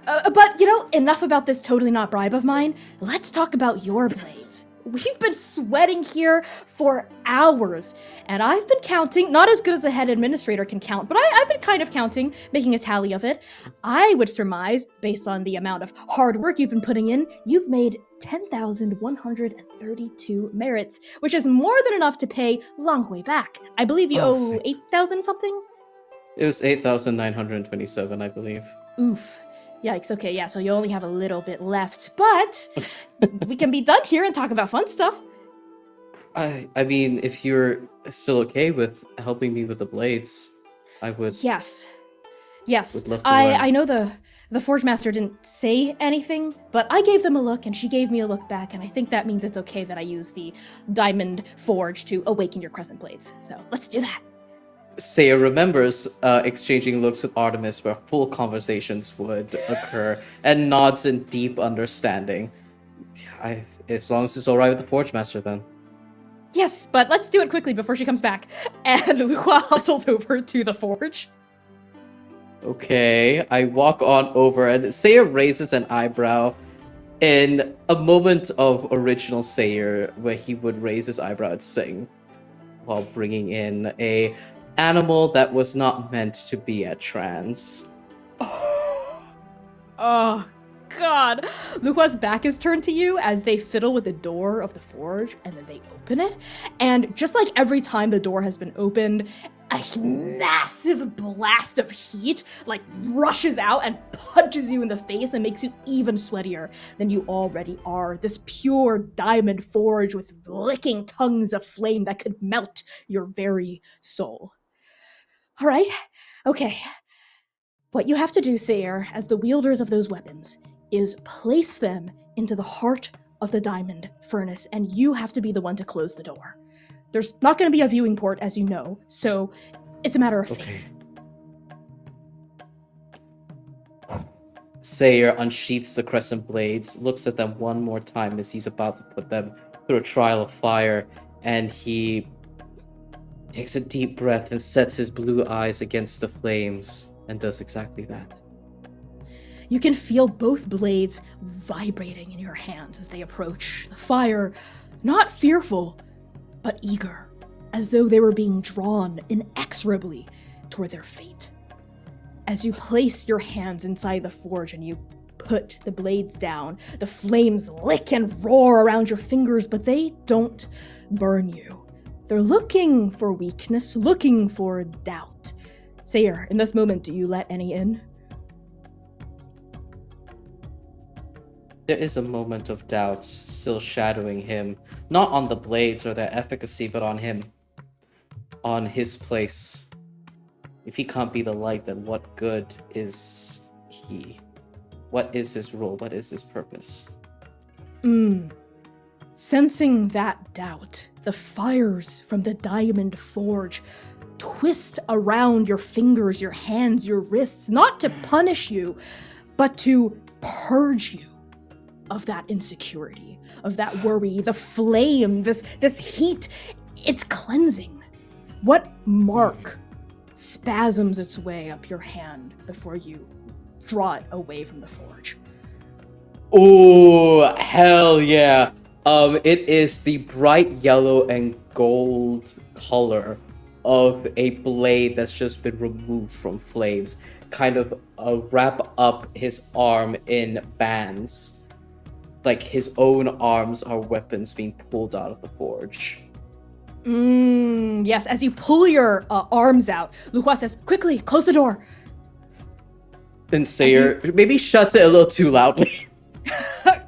But, enough about this totally not bribe of mine. Let's talk about your blades. We've been sweating here for hours, and I've been counting, not as good as the head administrator can count, but I've been kind of counting, making a tally of it. I would surmise, based on the amount of hard work you've been putting in, you've made 10,132 merits, which is more than enough to pay Langhui back. I believe you owe 8,000 something? It was 8,927, I believe. Oof. Yikes, okay, yeah, so you only have a little bit left, but we can be done here and talk about fun stuff. I mean, if you're still okay with helping me with the blades, I would. Yes. Would love to learn. I know the Forge Master didn't say anything, but I gave them a look and she gave me a look back, and I think that means it's okay that I use the Diamond Forge to awaken your Crescent Blades. So let's do that. Seir remembers exchanging looks with Artemis where full conversations would occur and nods in deep understanding. As long as it's alright with the Forge Master, then. Yes, but let's do it quickly before she comes back. And Luhua hustles over to the forge. Okay, I walk on over and Seir raises an eyebrow in a moment of original Seir where he would raise his eyebrow and sing while bringing in a animal that was not meant to be at Trans. Oh, God. Luhua's back is turned to you as they fiddle with the door of the forge, and then they open it. And just like every time the door has been opened, a massive blast of heat rushes out and punches you in the face and makes you even sweatier than you already are. This pure diamond forge with licking tongues of flame that could melt your very soul. All right, okay. What you have to do, Seir, as the wielders of those weapons, is place them into the heart of the diamond furnace, and you have to be the one to close the door. There's not going to be a viewing port, as you know, so it's a matter of faith. Seir unsheaths the crescent blades, looks at them one more time as he's about to put them through a trial of fire, and he takes a deep breath and sets his blue eyes against the flames and does exactly that. You can feel both blades vibrating in your hands as they approach the fire, not fearful, but eager, as though they were being drawn inexorably toward their fate. As you place your hands inside the forge and you put the blades down, the flames lick and roar around your fingers, but they don't burn you. They're looking for weakness, looking for doubt. Seir, in this moment, do you let any in? There is a moment of doubt still shadowing him, not on the blades or their efficacy, but on him, on his place. If he can't be the light, then what good is he? What is his role? What is his purpose? Sensing that doubt, the fires from the diamond forge twist around your fingers, your hands, your wrists, not to punish you, but to purge you of that insecurity, of that worry, the flame, this heat. It's cleansing. What mark spasms its way up your hand before you draw it away from the forge? Oh, hell yeah. It is the bright yellow and gold color of a blade that's just been removed from flames, kind of wrap up his arm in bands. Like his own arms are weapons being pulled out of the forge. Yes, as you pull your arms out, Luhua says, quickly, close the door. And Seir maybe shuts it a little too loudly.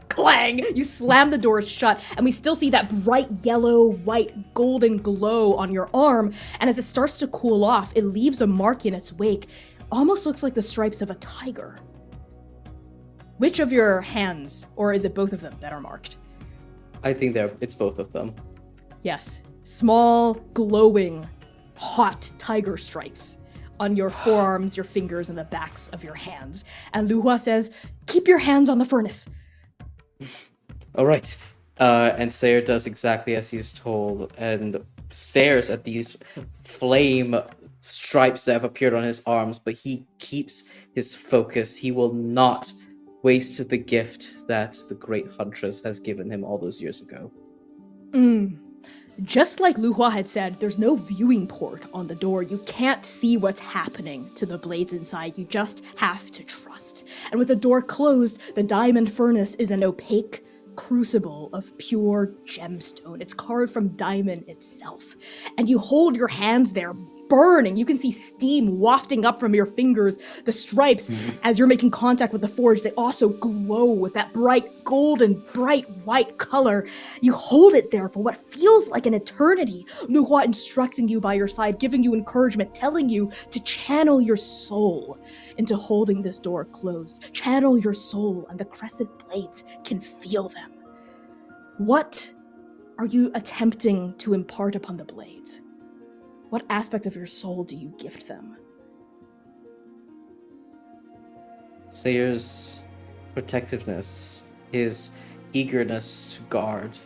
Clang! You slam the doors shut, and we still see that bright yellow, white, golden glow on your arm, and as it starts to cool off, it leaves a mark in its wake. Almost looks like the stripes of a tiger. Which of your hands, or is it both of them that are marked? I think it's both of them. Yes. Small, glowing, hot tiger stripes on your forearms, your fingers, and the backs of your hands. And Luhua says, keep your hands on the furnace. All right. And Seir does exactly as he's told and stares at these flame stripes that have appeared on his arms, but he keeps his focus. He will not waste the gift that the great huntress has given him all those years ago. Just like Luhua had said, there's no viewing port on the door. You can't see what's happening to the blades inside. You just have to trust. And with the door closed, the diamond furnace is an opaque crucible of pure gemstone. It's carved from diamond itself. And you hold your hands there, burning. You can see steam wafting up from your fingers. The stripes, as you're making contact with the forge, they also glow with that bright gold and bright white color. You hold it there for what feels like an eternity. Luhua instructing you by your side, giving you encouragement, telling you to channel your soul into holding this door closed. Channel your soul, and the crescent blades can feel them. What are you attempting to impart upon the blades? What aspect of your soul do you gift them? Seir's protectiveness, his eagerness to guard,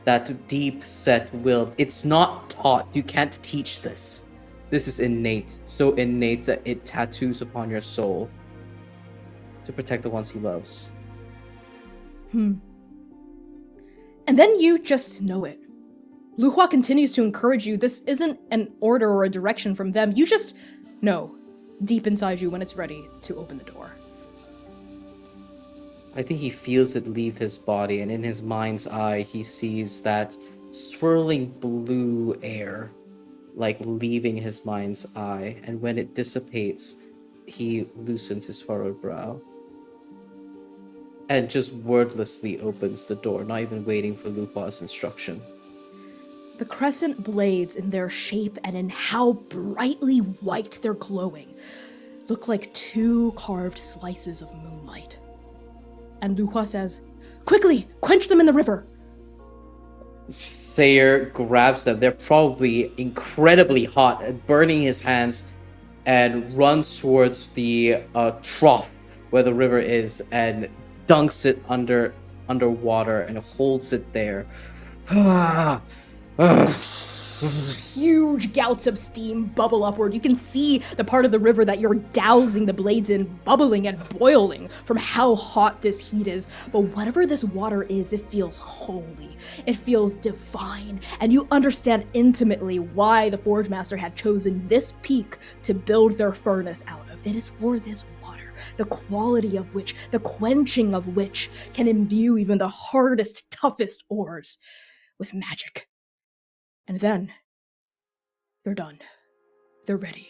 that deep-set will. It's not taught. You can't teach this. This is innate, so innate that it tattoos upon your soul to protect the ones he loves. And then you just know it. Luhua continues to encourage you. This isn't an order or a direction from them. You just know deep inside you when it's ready to open the door. I think he feels it leave his body, and in his mind's eye, he sees that swirling blue air, like leaving his mind's eye, and when it dissipates, he loosens his furrowed brow and just wordlessly opens the door, not even waiting for Luhua's instruction. The crescent blades, in their shape and in how brightly white they're glowing, look like two carved slices of moonlight. And Luhua says, "Quickly, quench them in the river!" Seir grabs them. They're probably incredibly hot and burning his hands, and runs towards the trough where the river is and dunks it underwater and holds it there. Huge gouts of steam bubble upward. You can see the part of the river that you're dousing the blades in bubbling and boiling from how hot this heat is. But whatever this water is, it feels holy. It feels divine. And you understand intimately why the Forge Master had chosen this peak to build their furnace out of. It is for this water, the quality of which, the quenching of which, can imbue even the hardest, toughest ores with magic. And then, they're done. They're ready.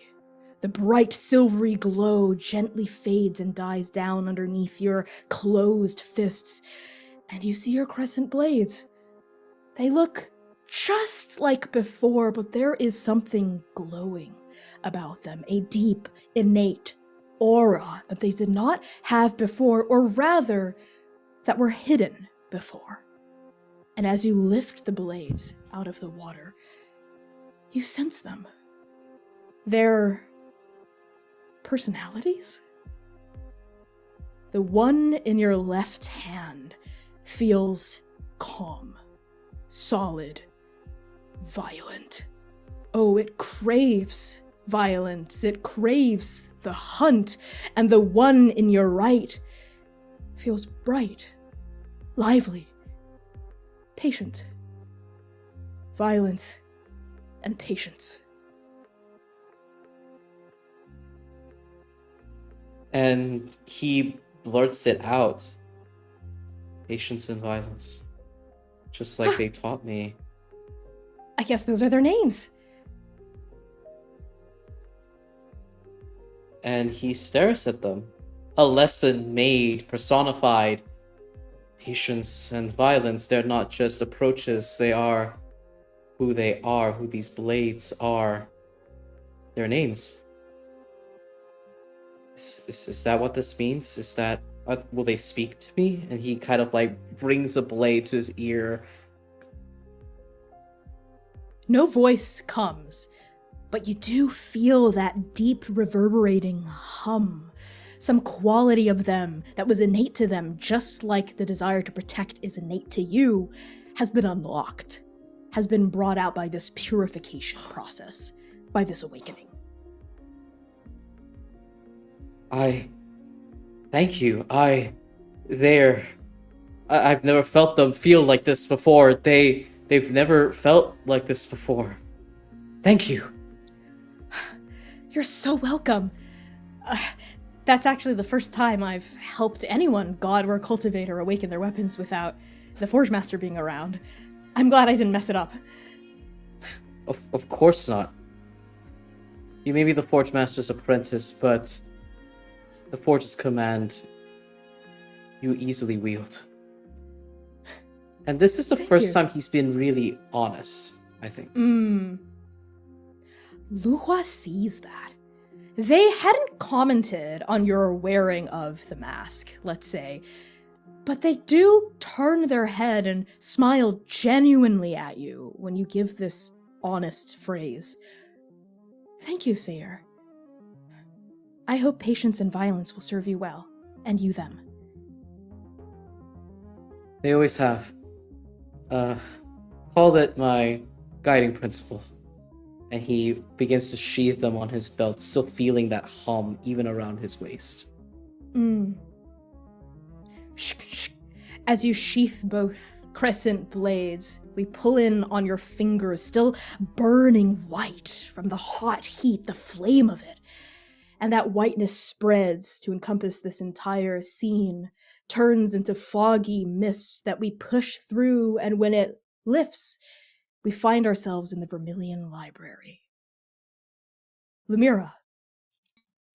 The bright silvery glow gently fades and dies down underneath your closed fists, and you see your crescent blades. They look just like before, but there is something glowing about them, a deep, innate aura that they did not have before, or rather, that were hidden before. And as you lift the blades out of the water, you sense them. Their personalities? The one in your left hand feels calm, solid, violent. Oh, it craves violence. It craves the hunt. And the one in your right feels bright, lively, patient. Violence and patience. And he blurts it out. Patience and violence. Just like they taught me. I guess those are their names. And he stares at them. A lesson made, personified. Patience and violence, they're not just approaches, they are who they are, who these blades are. Their names. Is that what this means? Is that, will they speak to me? And he kind of like brings a blade to his ear. No voice comes, but you do feel that deep reverberating hum. Some quality of them that was innate to them, just like the desire to protect is innate to you, has been unlocked, has been brought out by this purification process, by this awakening. Thank you. I've never felt them feel like this before. They've never felt like this before. Thank you. You're so welcome. That's actually the first time I've helped anyone, god or cultivator, awaken their weapons without the Forge Master being around. I'm glad I didn't mess it up. Of course not. You may be the Forge Master's apprentice, but the Forge's command you easily wield. And this is the Thank first you. time he's been really honest, I think. Luhua sees that. They hadn't commented on your wearing of the mask, let's say, but they do turn their head and smile genuinely at you when you give this honest phrase. Thank you, Seir. I hope patience and violence will serve you well, and you them. They always have. Called it my guiding principle. And he begins to sheath them on his belt, still feeling that hum even around his waist. As you sheath both crescent blades, we pull in on your fingers, still burning white from the hot heat, the flame of it. And that whiteness spreads to encompass this entire scene, turns into foggy mist that we push through, and when it lifts, we find ourselves in the Vermilion Library. Lumièra,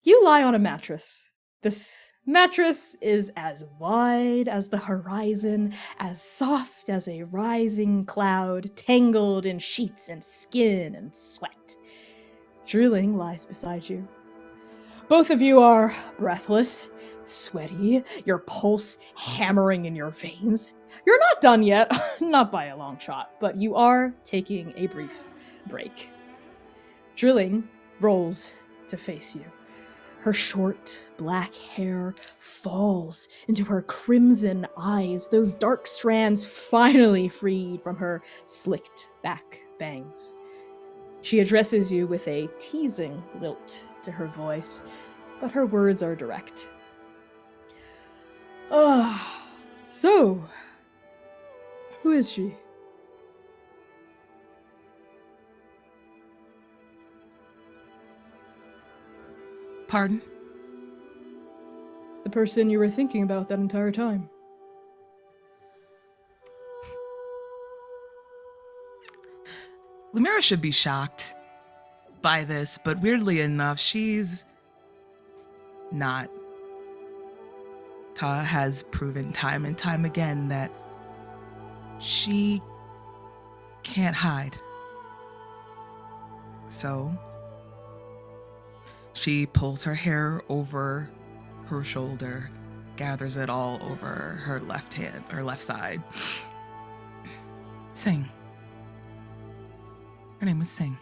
you lie on a mattress. This mattress is as wide as the horizon, as soft as a rising cloud, tangled in sheets and skin and sweat. Zhiling lies beside you. Both of you are breathless, sweaty, your pulse hammering in your veins. You're not done yet, not by a long shot, but you are taking a brief break. Zhiling rolls to face you. Her short, black hair falls into her crimson eyes, those dark strands finally freed from her slicked back bangs. She addresses you with a teasing lilt to her voice, but her words are direct. So, who is she? Pardon? The person you were thinking about that entire time. Lumièra should be shocked by this, but weirdly enough, she's not. Ta has proven time and time again that she can't hide. So she pulls her hair over her shoulder, gathers it all over her left hand or left side. Sing. Her name was Sing.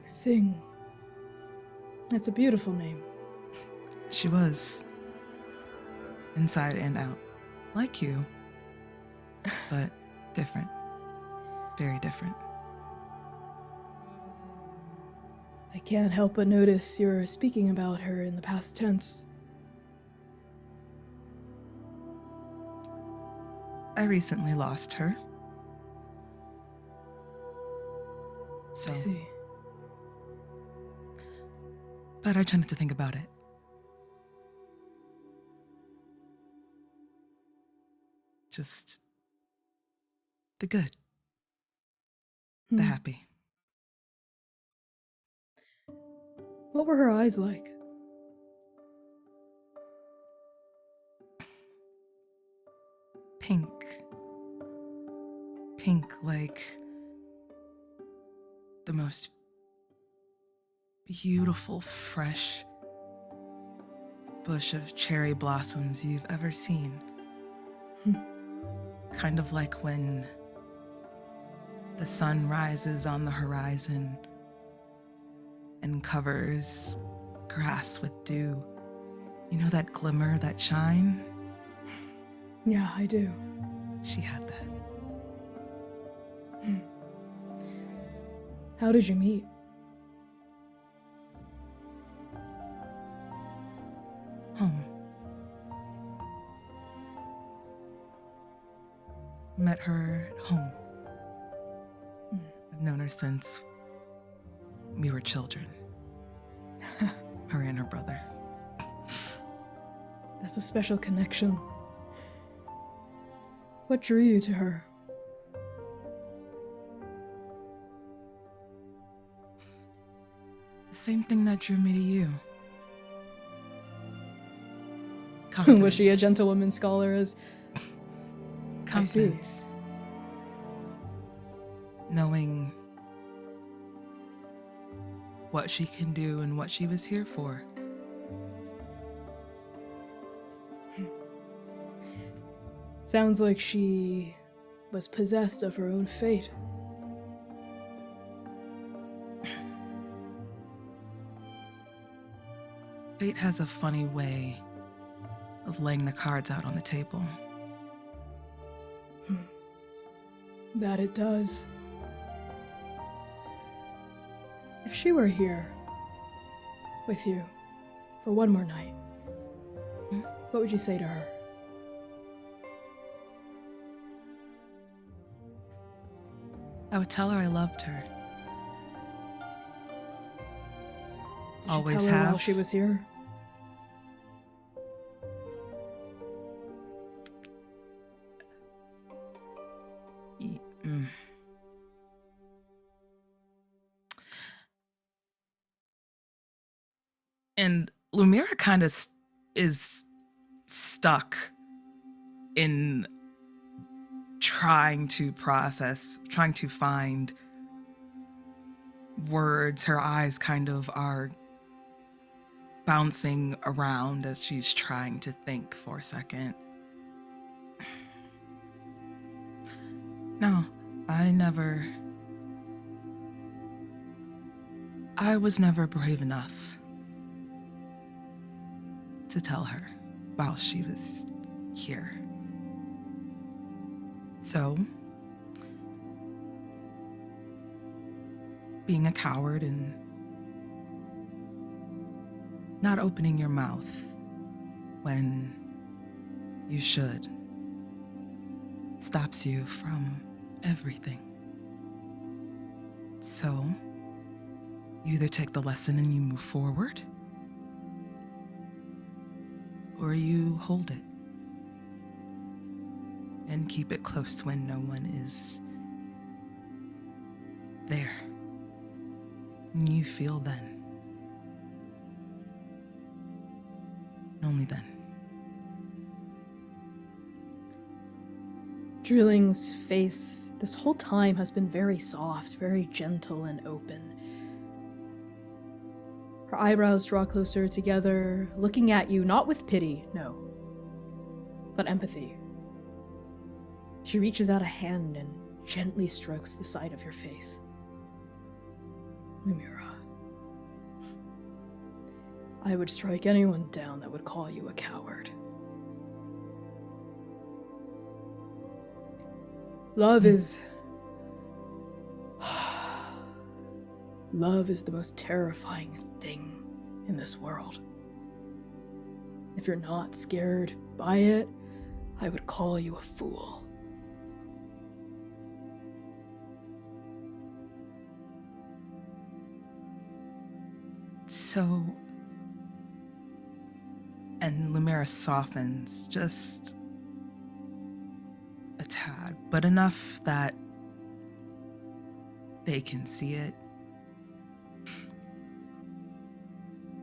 Sing. That's a beautiful name. She was. Inside and out. Like you. But different. Very different. I can't help but notice you're speaking about her in the past tense. I recently lost her. So, I see. but I try not to think about it. Just the good, the happy. What were her eyes like? Pink. Pink like the most beautiful, fresh bush of cherry blossoms you've ever seen. Kind of like when the sun rises on the horizon and covers grass with dew. You know that glimmer, that shine? Yeah, I do. She had that. How did you meet? Oh, Met her at home. I've known her since we were children. Her and her brother. That's a special connection. What drew you to her? The same thing that drew me to you. Was she a Confidence. gentlewoman scholar as Confidence. Knowing what she can do and what she was here for. Sounds like she was possessed of her own fate. Fate has a funny way of laying the cards out on the table. That it does. If she were here with you for one more night, what would you say to her? I would tell her I loved her. Did Always you tell her have. while she was here? Mm. And Lumièra kind of is stuck in trying to process, trying to find words. Her eyes kind of are bouncing around as she's trying to think for a second. No, I was never brave enough to tell her while she was here. So, being a coward and not opening your mouth when you should stops you from everything. So, you either take the lesson and you move forward, or you hold it and keep it close when no one is there. And you feel then. Only then. Zhiling's face this whole time has been very soft, very gentle and open. Her eyebrows draw closer together, looking at you not with pity, no, but empathy. She reaches out a hand and gently strokes the side of your face. Lumièra, I would strike anyone down that would call you a coward. Love is the most terrifying thing in this world. If you're not scared by it, I would call you a fool. So, and Lumièra softens just a tad, but enough that they can see it.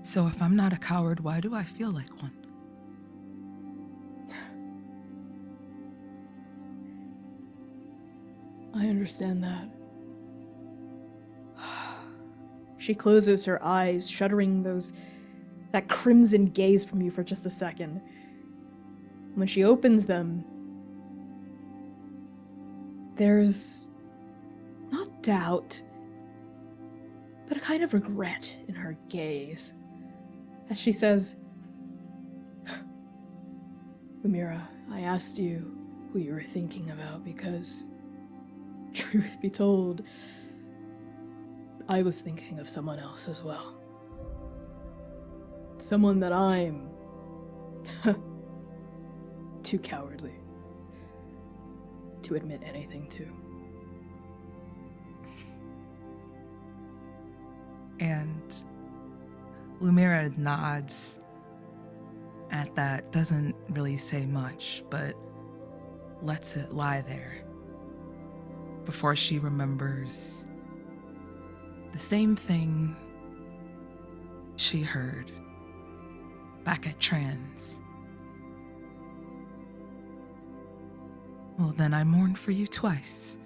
So if I'm not a coward, why do I feel like one? I understand that. She closes her eyes, shuddering that crimson gaze from you for just a second. When she opens them, there's not doubt, but a kind of regret in her gaze as she says, Lumièra, I asked you who you were thinking about because, truth be told, I was thinking of someone else as well. Someone that I'm too cowardly to admit anything to. And Lumièra nods at that, doesn't really say much, but lets it lie there before she remembers the same thing she heard back at Trans. Well, then I mourn for you twice.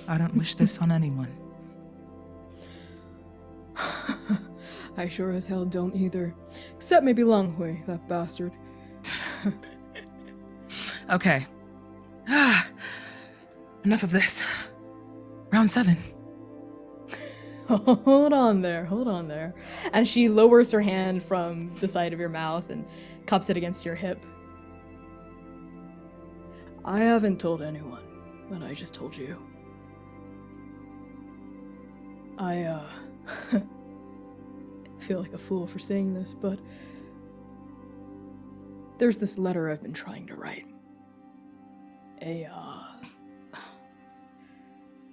I don't wish this on anyone. I sure as hell don't either. Except maybe Langhui, that bastard. Okay. Enough of this. Round 7. Hold on there. And she lowers her hand from the side of your mouth and cups it against your hip. I haven't told anyone, but I just told you. I feel like a fool for saying this, but there's this letter I've been trying to write. A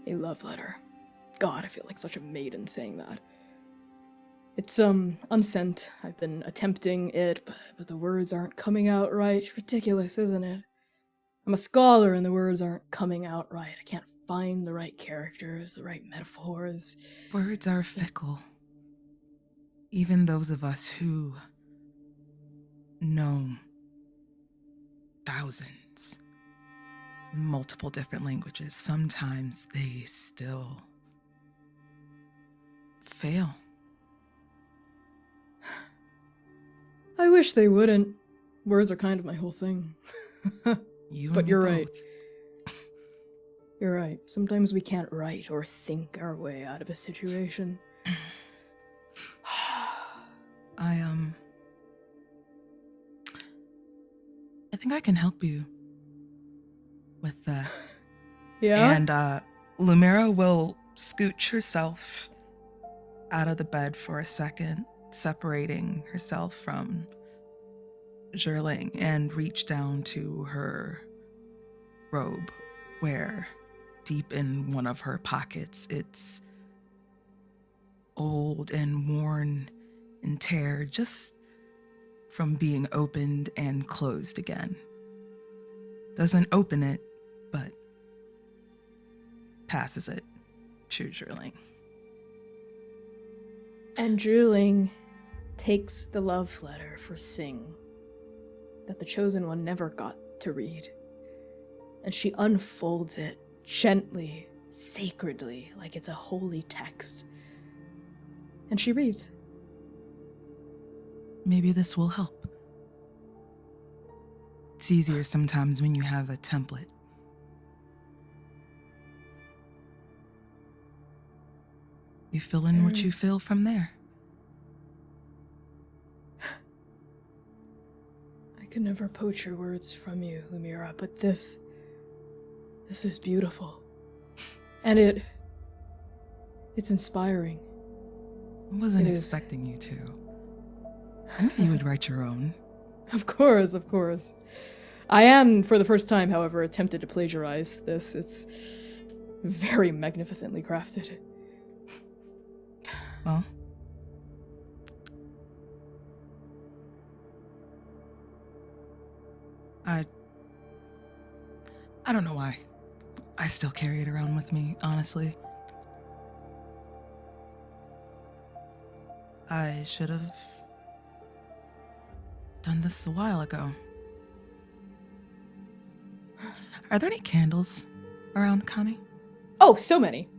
love letter. God, I feel like such a maiden saying that. It's, unsent. I've been attempting it, but the words aren't coming out right. Ridiculous, isn't it? I'm a scholar and the words aren't coming out right. I can't find the right characters, the right metaphors. Words are fickle. Even those of us who know thousands, multiple different languages, sometimes they still fail. I wish they wouldn't. Words are kind of my whole thing. You But and me you're both. right. You're right. Sometimes we can't write or think our way out of a situation. I think I can help you with that. Yeah? And Lumièra will scooch herself out of the bed for a second, separating herself from Zhiling, and reach down to her robe, where deep in one of her pockets, it's old and worn and tear just from being opened and closed again. Doesn't open it, but passes it to Zhiling. And Zhiling takes the love letter for Sing that the Chosen One never got to read. And she unfolds it gently, sacredly, like it's a holy text. And she reads. Maybe this will help. It's easier sometimes when you have a template. You fill in what you feel from there. I could never poach your words from you, Lumièra, but this is beautiful. And it's inspiring. I wasn't It is. expecting you to. I knew you would write your own. Of course. I am, for the first time, however, attempted to plagiarize this. It's very magnificently crafted. Well, I don't know why. I still carry it around with me, honestly. I should have done this a while ago. Are there any candles around, Connie? Oh, so many.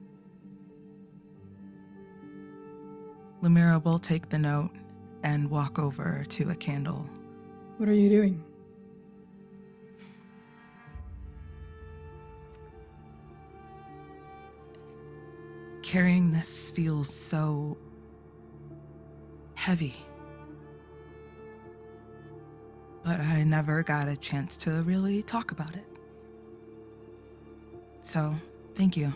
Lumièra will take the note and walk over to a candle. What are you doing? Carrying this feels so heavy. But I never got a chance to really talk about it. So, thank you.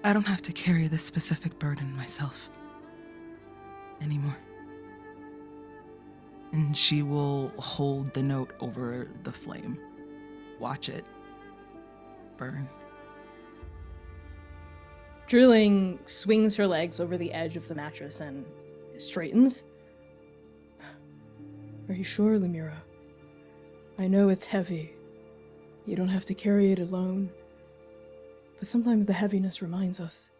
I I don't have to carry this specific burden myself anymore. And she will hold the note over the flame. Watch it burn. Zhiling swings her legs over the edge of the mattress and straightens. Are you sure, Lumièra? I know it's heavy. You don't have to carry it alone. But sometimes the heaviness reminds us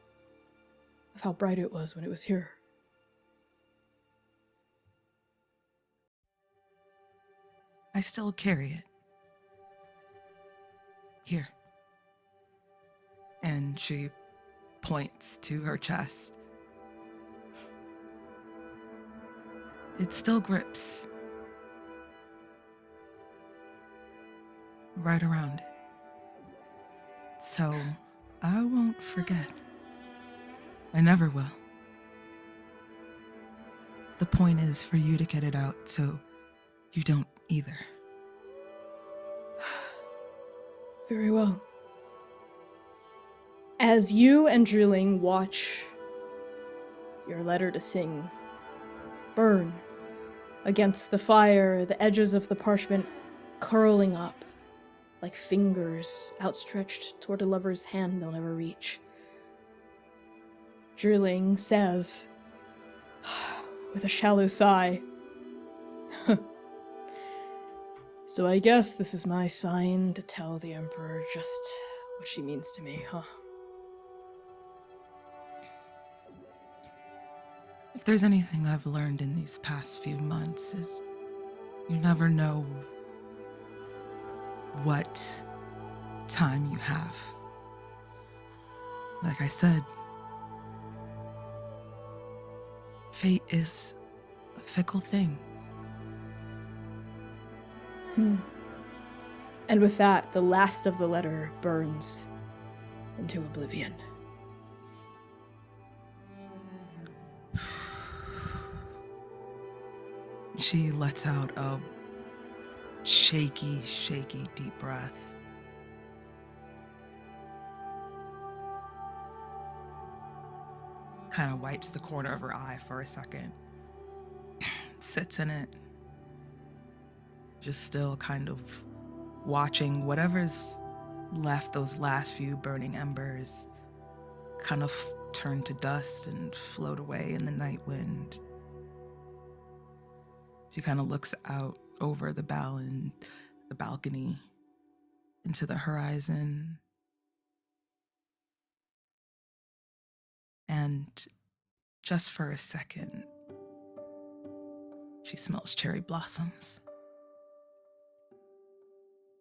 of how bright it was when it was here. I still carry it. Here. And she points to her chest. It still grips. Right around it. So, I won't forget. I never will. The point is for you to get it out so you don't either. Very well. As you and Zhiling watch your letter to Sing burn against the fire, the edges of the parchment curling up like fingers outstretched toward a lover's hand they'll never reach, Zhiling says, with a shallow sigh, So I guess this is my sign to tell the Emperor just what she means to me, huh? If there's anything I've learned in these past few months is you never know what time you have. Like I said, fate is a fickle thing. And with that, the last of the letter burns into oblivion. She lets out a shaky, deep breath. Kind of wipes the corner of her eye for a second. Sits in it. Just still kind of watching whatever's left, those last few burning embers, kind of turn to dust and float away in the night wind. She kind of looks out over the balcony into the horizon. And just for a second, she smells cherry blossoms.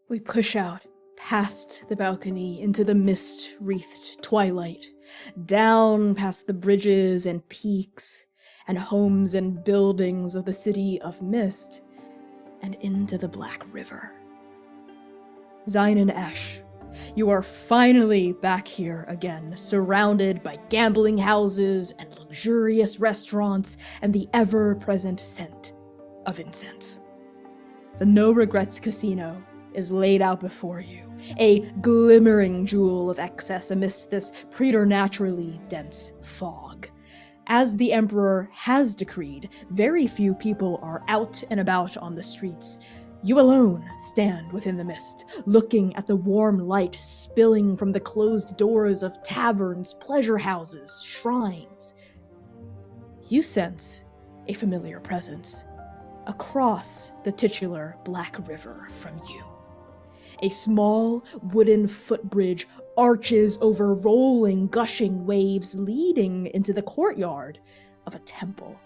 We push out past the balcony into the mist-wreathed twilight, down past the bridges and peaks and homes and buildings of the city of mist, and into the Black River. Xainan, you are finally back here again, surrounded by gambling houses and luxurious restaurants and the ever-present scent of incense. The No Regrets Casino is laid out before you, a glimmering jewel of excess amidst this preternaturally dense fog. As the Emperor has decreed, very few people are out and about on the streets. You alone stand within the mist, looking at the warm light spilling from the closed doors of taverns, pleasure houses, shrines. You sense a familiar presence across the titular Black River from you. A small wooden footbridge arches over rolling, gushing waves leading into the courtyard of a temple.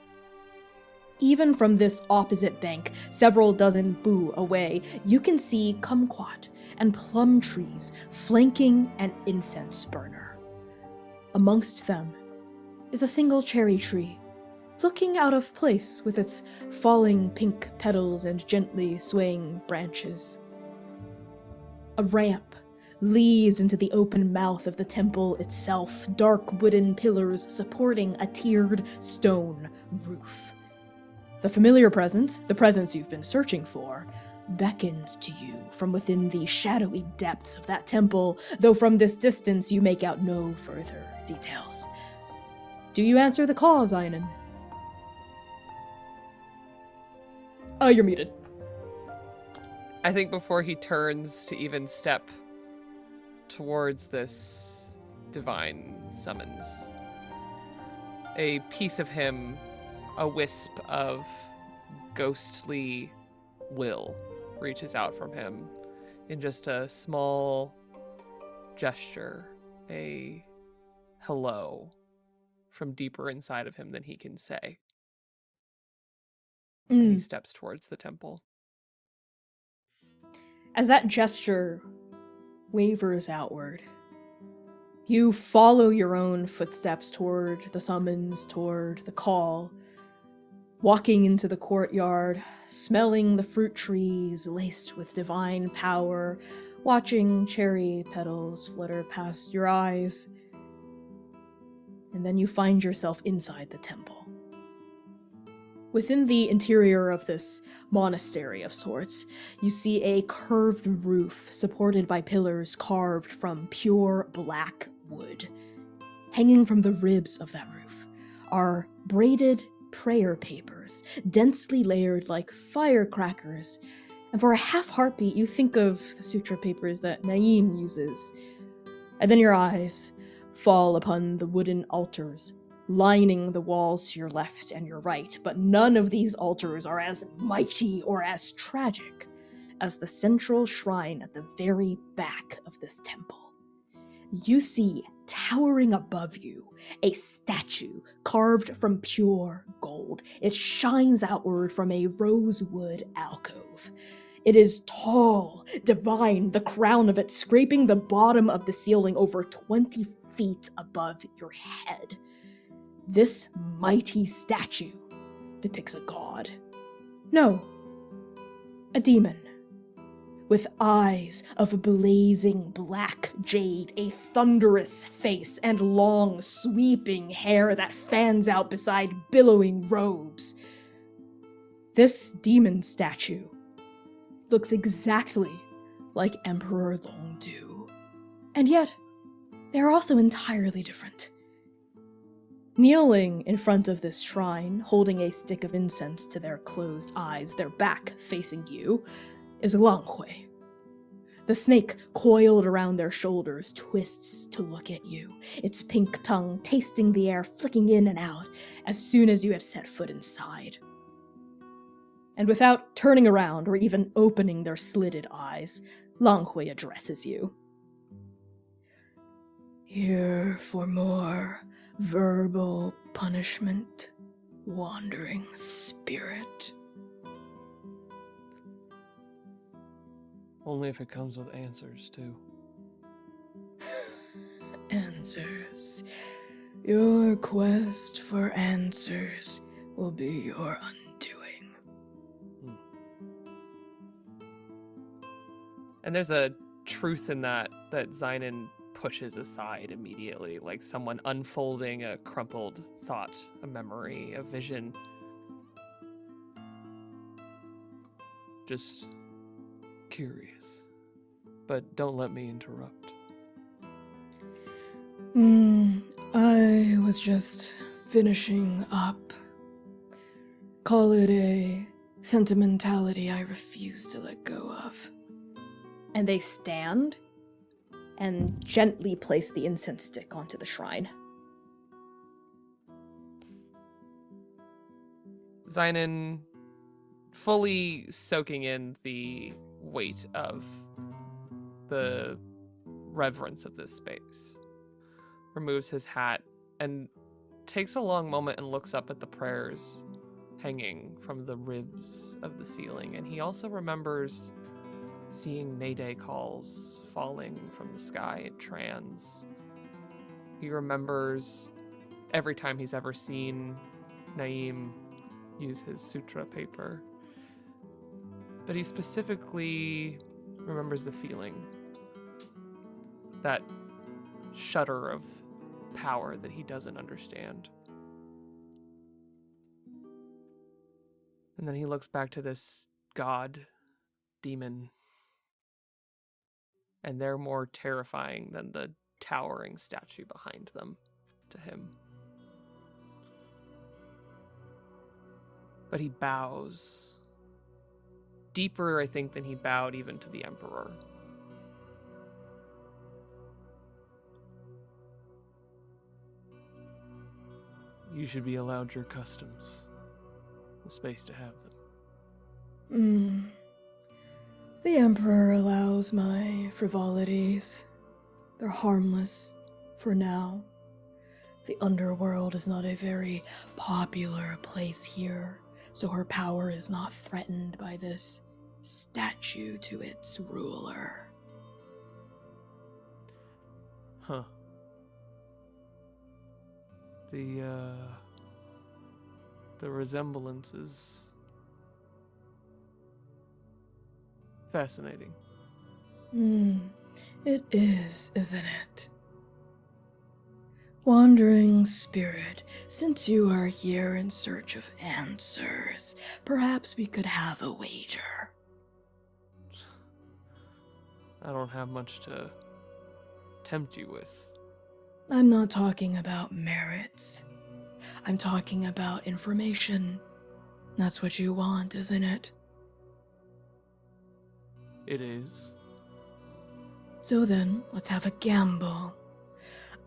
Even from this opposite bank, several dozen bu away, you can see kumquat and plum trees flanking an incense burner. Amongst them is a single cherry tree, looking out of place with its falling pink petals and gently swaying branches. A ramp leads into the open mouth of the temple itself, dark wooden pillars supporting a tiered stone roof. The familiar presence, the presence you've been searching for, beckons to you from within the shadowy depths of that temple, though from this distance you make out no further details. Do you answer the call, Xainan? Oh, you're muted. I think before he turns to even step towards this divine summons, a piece of him, a wisp of ghostly will, reaches out from him in just a small gesture, a hello from deeper inside of him than he can say. And he steps towards the temple. As that gesture wavers outward, you follow your own footsteps toward the summons, toward the call, walking into the courtyard, smelling the fruit trees laced with divine power, watching cherry petals flutter past your eyes. And then you find yourself inside the temple. Within the interior of this monastery of sorts, you see a curved roof supported by pillars carved from pure black wood. Hanging from the ribs of that roof are braided prayer papers, densely layered like firecrackers. And for a half heartbeat, you think of the sutra papers that Naeem uses. And then your eyes fall upon the wooden altars lining the walls to your left and your right, but none of these altars are as mighty or as tragic as the central shrine at the very back of this temple. You see, towering above you, a statue carved from pure gold. It shines outward from a rosewood alcove. It is tall, divine, the crown of it scraping the bottom of the ceiling over 20 feet above your head. This mighty statue depicts a god. No, a demon. With eyes of blazing black jade, a thunderous face, and long, sweeping hair that fans out beside billowing robes. This demon statue looks exactly like Emperor Longdu. And yet, they are also entirely different. Kneeling in front of this shrine, holding a stick of incense to their closed eyes, their back facing you, is Langhui. The snake, coiled around their shoulders, twists to look at you, its pink tongue tasting the air, flicking in and out as soon as you have set foot inside. And without turning around or even opening their slitted eyes, Langhui addresses you. Here for more verbal punishment, wandering spirit. Only if it comes with answers, too. Answers. Your quest for answers will be your undoing. And there's a truth in that Xainan pushes aside immediately, like someone unfolding a crumpled thought, a memory, a vision. Just curious. But don't let me interrupt. I was just finishing up. Call it a sentimentality I refuse to let go of. And they stand and gently place the incense stick onto the shrine. Xainan, fully soaking in the weight of the reverence of this space, removes his hat and takes a long moment and looks up at the prayers hanging from the ribs of the ceiling. And he also remembers seeing Mayday calls falling from the sky at Trans. He remembers every time he's ever seen Naeem use his sutra paper. But he specifically remembers the feeling, that shudder of power that he doesn't understand. And then he looks back to this god, demon, and they're more terrifying than the towering statue behind them. to him. But he bows. Deeper, I think, than he bowed even to the Emperor. You should be allowed your customs. The space to have them. The Emperor allows my frivolities. They're harmless for now. The underworld is not a very popular place here, so her power is not threatened by this statue to its ruler. Huh. The resemblance is fascinating. It is, isn't it? Wandering spirit, since you are here in search of answers, perhaps we could have a wager. I don't have much to tempt you with. I'm not talking about merits. I'm talking about information. That's what you want, isn't it? It is. So then, let's have a gamble.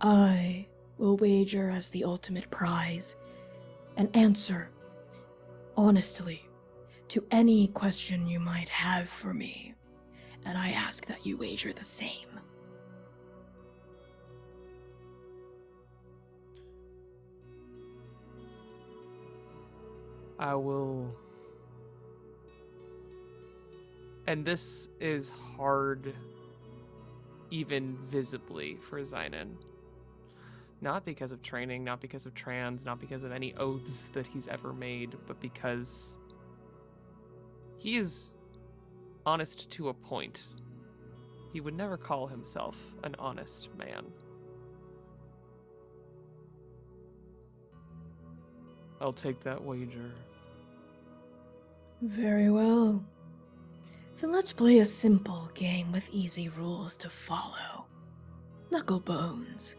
I will wager as the ultimate prize an answer, honestly, to any question you might have for me, and I ask that you wager the same. I will... And this is hard, even visibly, for Xainan. Not because of training, not because of trans, not because of any oaths that he's ever made, but because he is honest to a point. He would never call himself an honest man. I'll take that wager. Very well. Then let's play a simple game with easy rules to follow. Knuckle bones.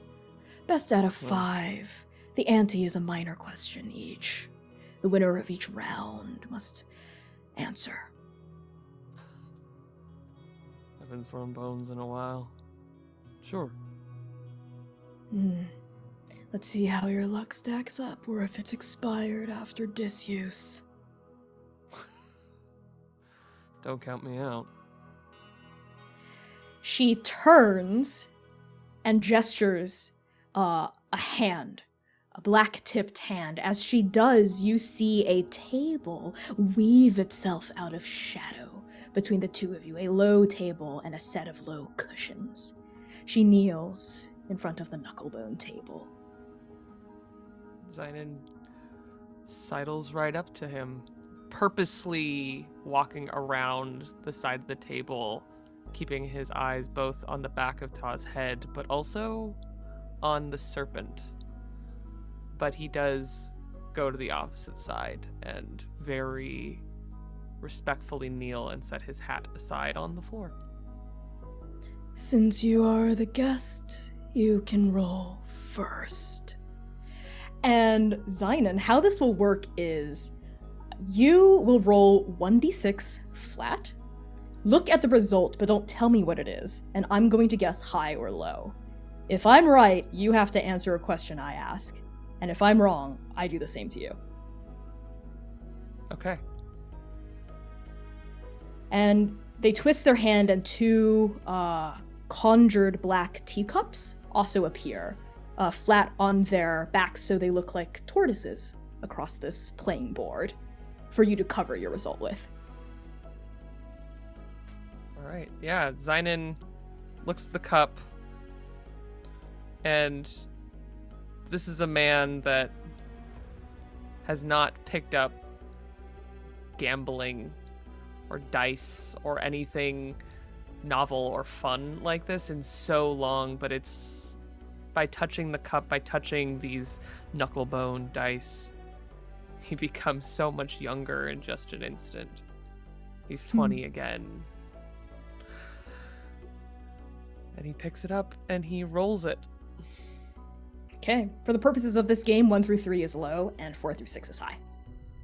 Best out of 5. The ante is a minor question each. The winner of each round must answer. I haven't thrown bones in a while. Sure. Let's see how your luck stacks up, or if it's expired after disuse. Don't count me out. She turns and gestures a hand, a black-tipped hand. As she does, you see a table weave itself out of shadow between the two of you, a low table and a set of low cushions. She kneels in front of the knucklebone table. Xainan sidles right up to him, purposely walking around the side of the table, keeping his eyes both on the back of Ta's head, but also on the serpent. But he does go to the opposite side and very respectfully kneel and set his hat aside on the floor. Since you are the guest, you can roll first. And Xainan, how this will work is you will roll 1d6 flat, look at the result, but don't tell me what it is, and I'm going to guess high or low. If I'm right, you have to answer a question I ask, and if I'm wrong, I do the same to you. Okay. And they twist their hand, and 2 conjured black teacups also appear, flat on their backs, so they look like tortoises across this playing board for you to cover your result with. All right. Yeah, Xainan looks at the cup, and this is a man that has not picked up gambling or dice or anything novel or fun like this in so long, but it's by touching the cup, by touching these knucklebone dice, he becomes so much younger in just an instant. He's 20 again. And he picks it up and he rolls it. Okay. For the purposes of this game, 1 through 3 is low, and 4 through 6 is high.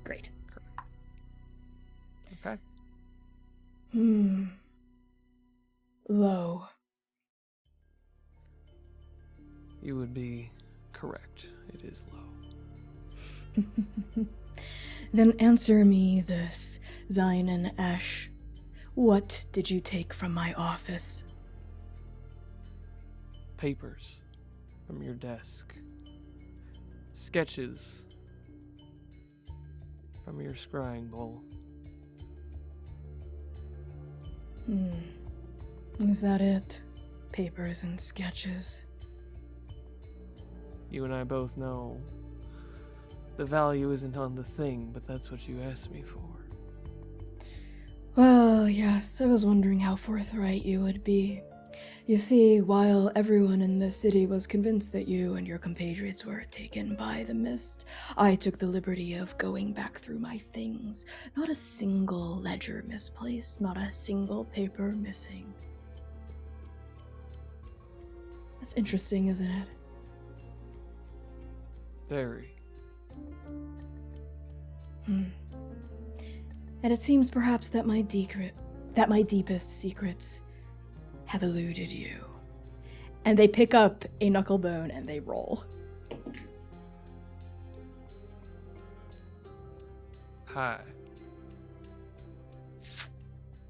Great. Okay. Low. You would be correct. It is low. Then answer me this, Xainan Esh. What did you take from my office? Papers from your desk. Sketches from your scrying bowl. Is that it? Papers and sketches? You and I both know the value isn't on the thing, but that's what you asked me for. Well, yes, I was wondering how forthright you would be. You see, while everyone in the city was convinced that you and your compatriots were taken by the mist, I took the liberty of going back through my things. Not a single ledger misplaced, not a single paper missing. That's interesting, isn't it? Very. And it seems perhaps that my deepest secrets have eluded you. And they pick up a knuckle bone and they roll. Hi.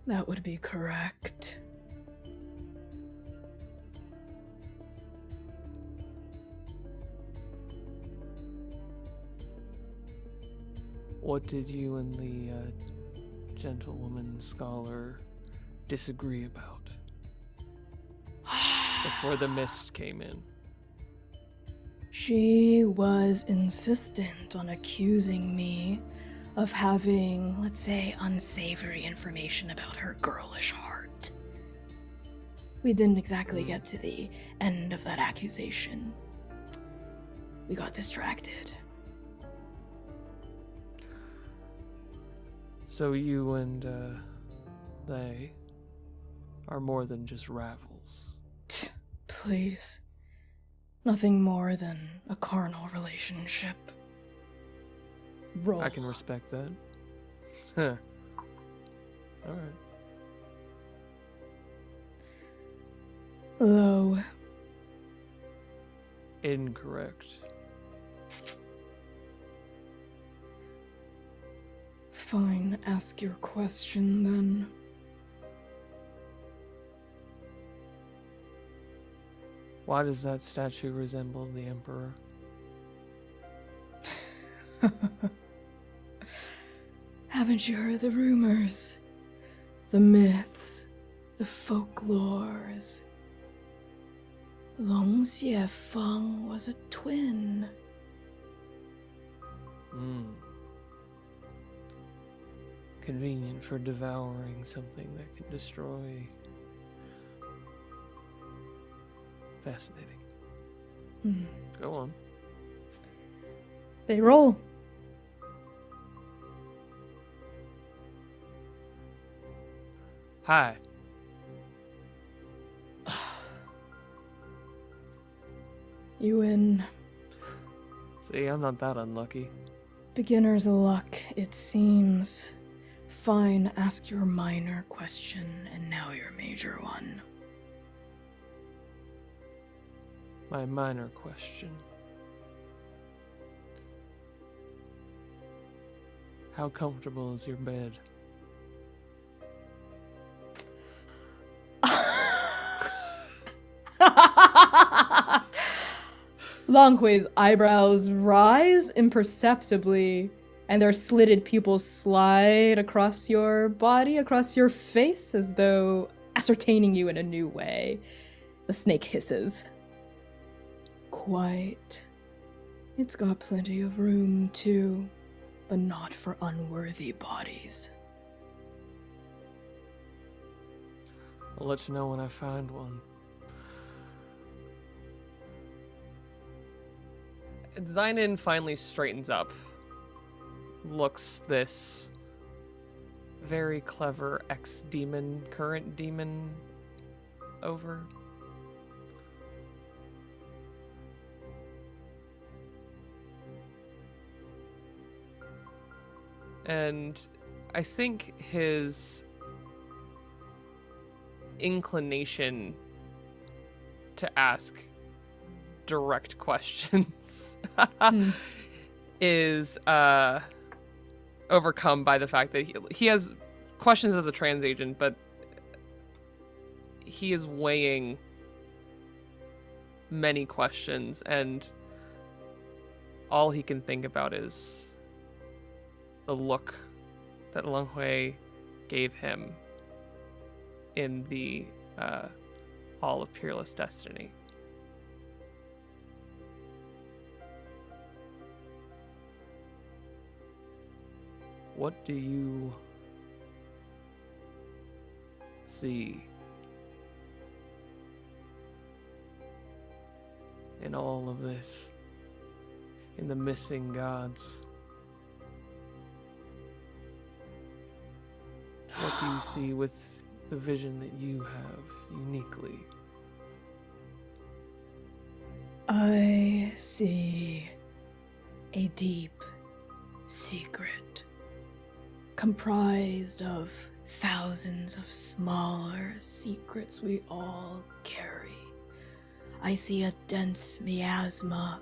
That would be correct. What did you and the gentlewoman scholar disagree about before the mist came in? She was insistent on accusing me of having, let's say, unsavory information about her girlish heart. We didn't exactly get to the end of that accusation. We got distracted. So you and they are more than just rivals. Please. Nothing more than a carnal relationship. Roll. I can respect that. Huh. Alright. Low. Incorrect. Fine, ask your question then. Why does that statue resemble the Emperor? Haven't you heard the rumors? The myths, the folklores. Long Feng was a twin. Convenient for devouring something that can destroy. Fascinating. Go on. They roll. Hi. You win. See, I'm not that unlucky. Beginner's luck, it seems. Fine, ask your minor question, and now your major one. My minor question. How comfortable is your bed? Langhui's eyebrows rise imperceptibly, and their slitted pupils slide across your body, across your face, as though ascertaining you in a new way. The snake hisses. Quite. It's got plenty of room, too, but not for unworthy bodies. I'll let you know when I find one. Xainan finally straightens up, looks this very clever ex-demon, current demon over. And I think his inclination to ask direct questions is overcome by the fact that he has questions as a trans agent, but he is weighing many questions, and all he can think about is the look that Langhui gave him in the Hall of Peerless Destiny. What do you see in all of this, in the missing gods? What do you see with the vision that you have uniquely? I see a deep secret comprised of thousands of smaller secrets we all carry. I see a dense miasma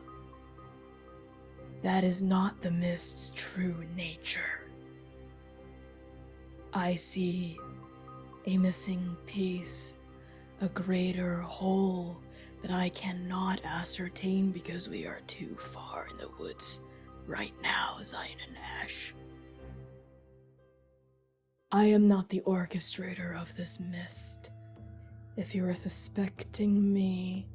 that is not the mist's true nature. I see a missing piece, a greater whole that I cannot ascertain because we are too far in the woods right now, Xainan Ash. I am not the orchestrator of this mist. If you are suspecting me,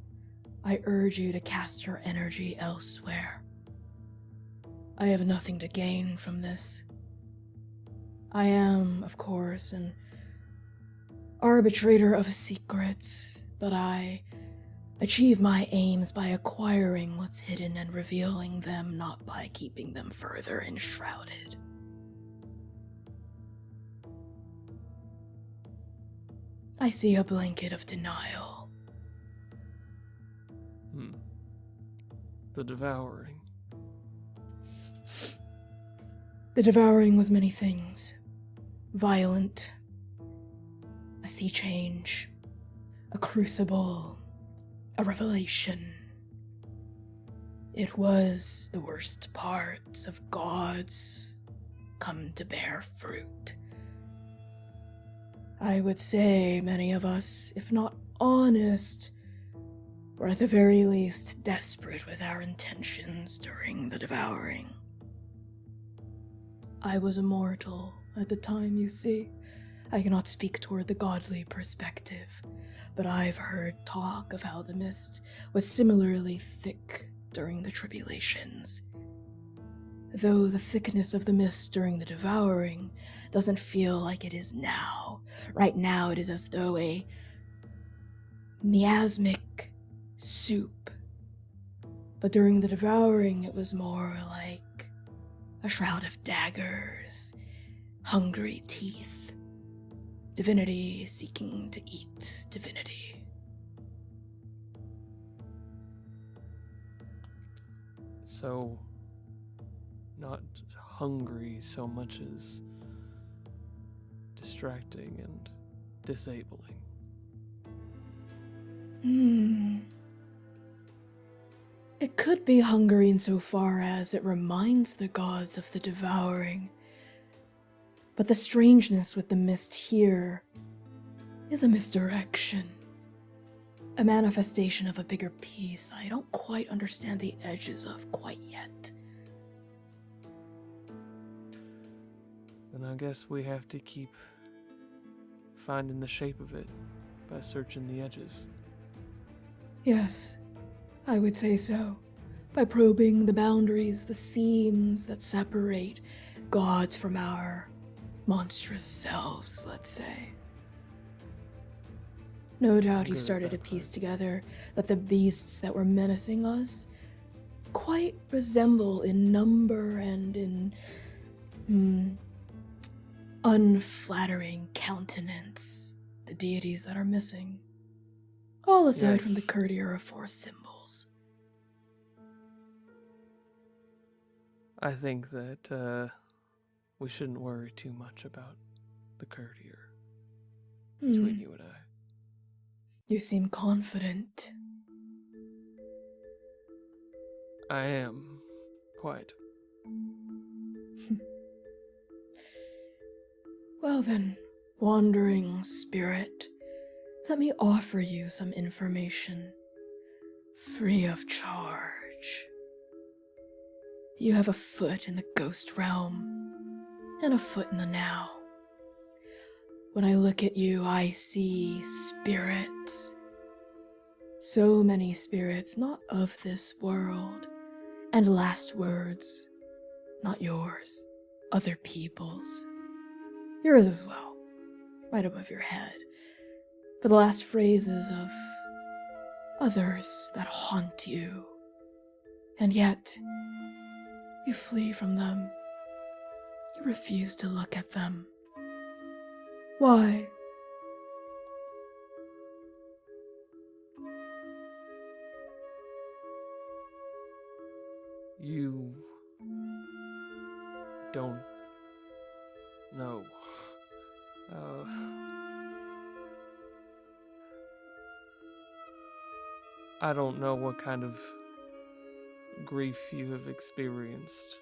I urge you to cast your energy elsewhere. I have nothing to gain from this. I am, of course, an arbitrator of secrets, but I achieve my aims by acquiring what's hidden and revealing them, not by keeping them further enshrouded. I see a blanket of denial. The devouring. The devouring was many things. Violent, a sea change, a crucible, a revelation. It was the worst parts of gods come to bear fruit. I would say many of us, if not honest, were at the very least desperate with our intentions during the devouring. I was immortal at the time, you see. I cannot speak toward the godly perspective, but I've heard talk of how the mist was similarly thick during the tribulations. Though the thickness of the mist during the devouring doesn't feel like it is now. Right now it is as though a miasmic soup. But during the devouring it was more like a shroud of daggers, hungry teeth, divinity seeking to eat divinity. So, not hungry so much as distracting and disabling. It could be hungry insofar as it reminds the gods of the devouring. But the strangeness with the mist here is a misdirection. A manifestation of a bigger piece I don't quite understand the edges of quite yet. Then I guess we have to keep finding the shape of it by searching the edges. Yes, I would say so. By probing the boundaries, the seams that separate gods from our monstrous selves, let's say. No doubt you started to piece together that the beasts that were menacing us quite resemble in number and in unflattering countenance the deities that are missing. All aside from the Yes. courtier of four symbols. I think that we shouldn't worry too much about the courtier between you and I. You seem confident. I am quite. Well then, wandering spirit, let me offer you some information, free of charge. You have a foot in the ghost realm, and a foot in the now. When I look at you, I see spirits. So many spirits not of this world, and last words, not yours, other people's. Yours as well, right above your head. But the last phrases of others that haunt you. And yet, you flee from them. You refuse to look at them. Why? You don't know. I don't know what kind of grief you have experienced.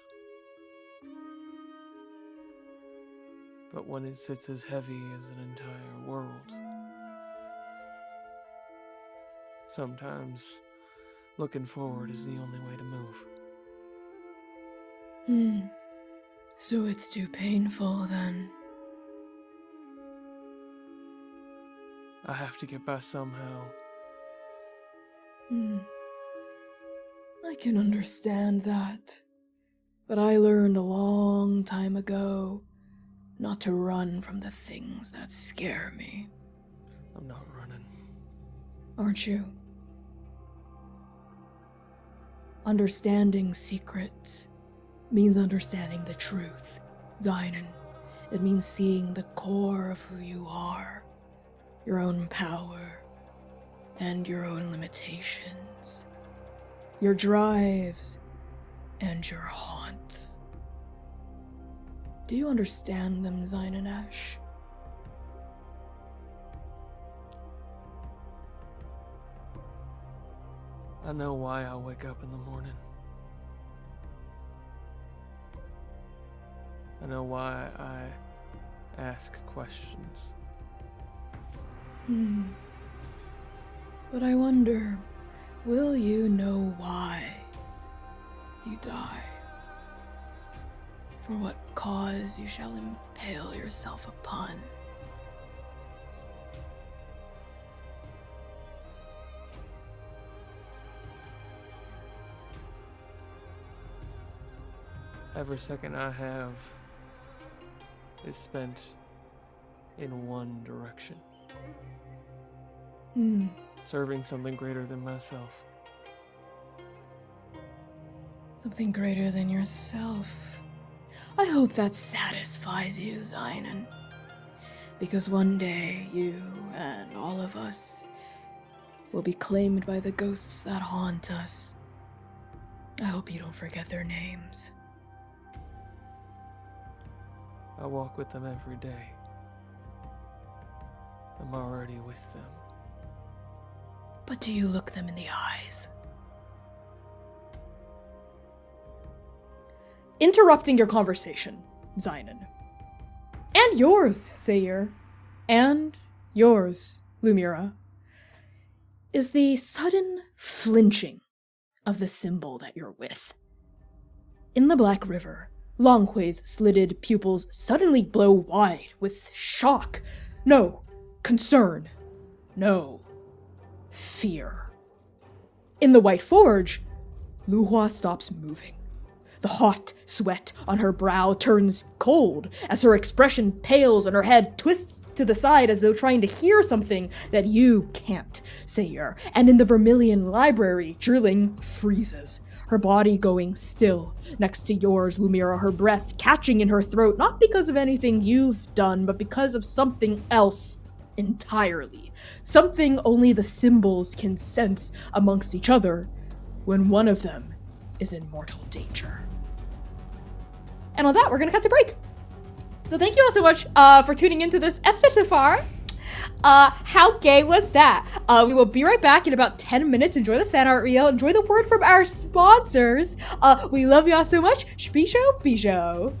But when it sits as heavy as an entire world, sometimes looking forward is the only way to move. So it's too painful then. I have to get by somehow. I can understand that. But I learned a long time ago not to run from the things that scare me. I'm not running. Aren't you? Understanding secrets means understanding the truth, Xainan. It means seeing the core of who you are, your own power, and your own limitations, your drives, and your haunts. Do you understand them, Xainan Ash? I know why I wake up in the morning. I know why I ask questions. But I wonder, will you know why you die? For what cause you shall impale yourself upon? Every second I have is spent in one direction. Serving something greater than myself. Something greater than yourself. I hope that satisfies you, Xainan. Because one day, you and all of us will be claimed by the ghosts that haunt us. I hope you don't forget their names. I walk with them every day. I'm already with them. But do you look them in the eyes? Interrupting your conversation, Xainan. And yours, Seir. And yours, Lumièra. Is the sudden flinching of the symbol that you're with. In the Black River, Langhui's slitted pupils suddenly blow wide with shock. No, concern. No, fear. In the White Forge, Luhua stops moving. The hot sweat on her brow turns cold as her expression pales and her head twists to the side as though trying to hear something that you can't, Seir. And in the Vermilion Library, Zhiling freezes, her body going still next to yours, Lumièra, her breath catching in her throat, not because of anything you've done, but because of something else entirely. Something only the symbols can sense amongst each other when one of them is in mortal danger. And on that, we're going to cut to break. So thank you all so much for tuning into this episode so far. How gay was that? We will be right back in about 10 minutes. Enjoy the fan art reel. Enjoy the word from our sponsors. We love y'all so much. Bisho.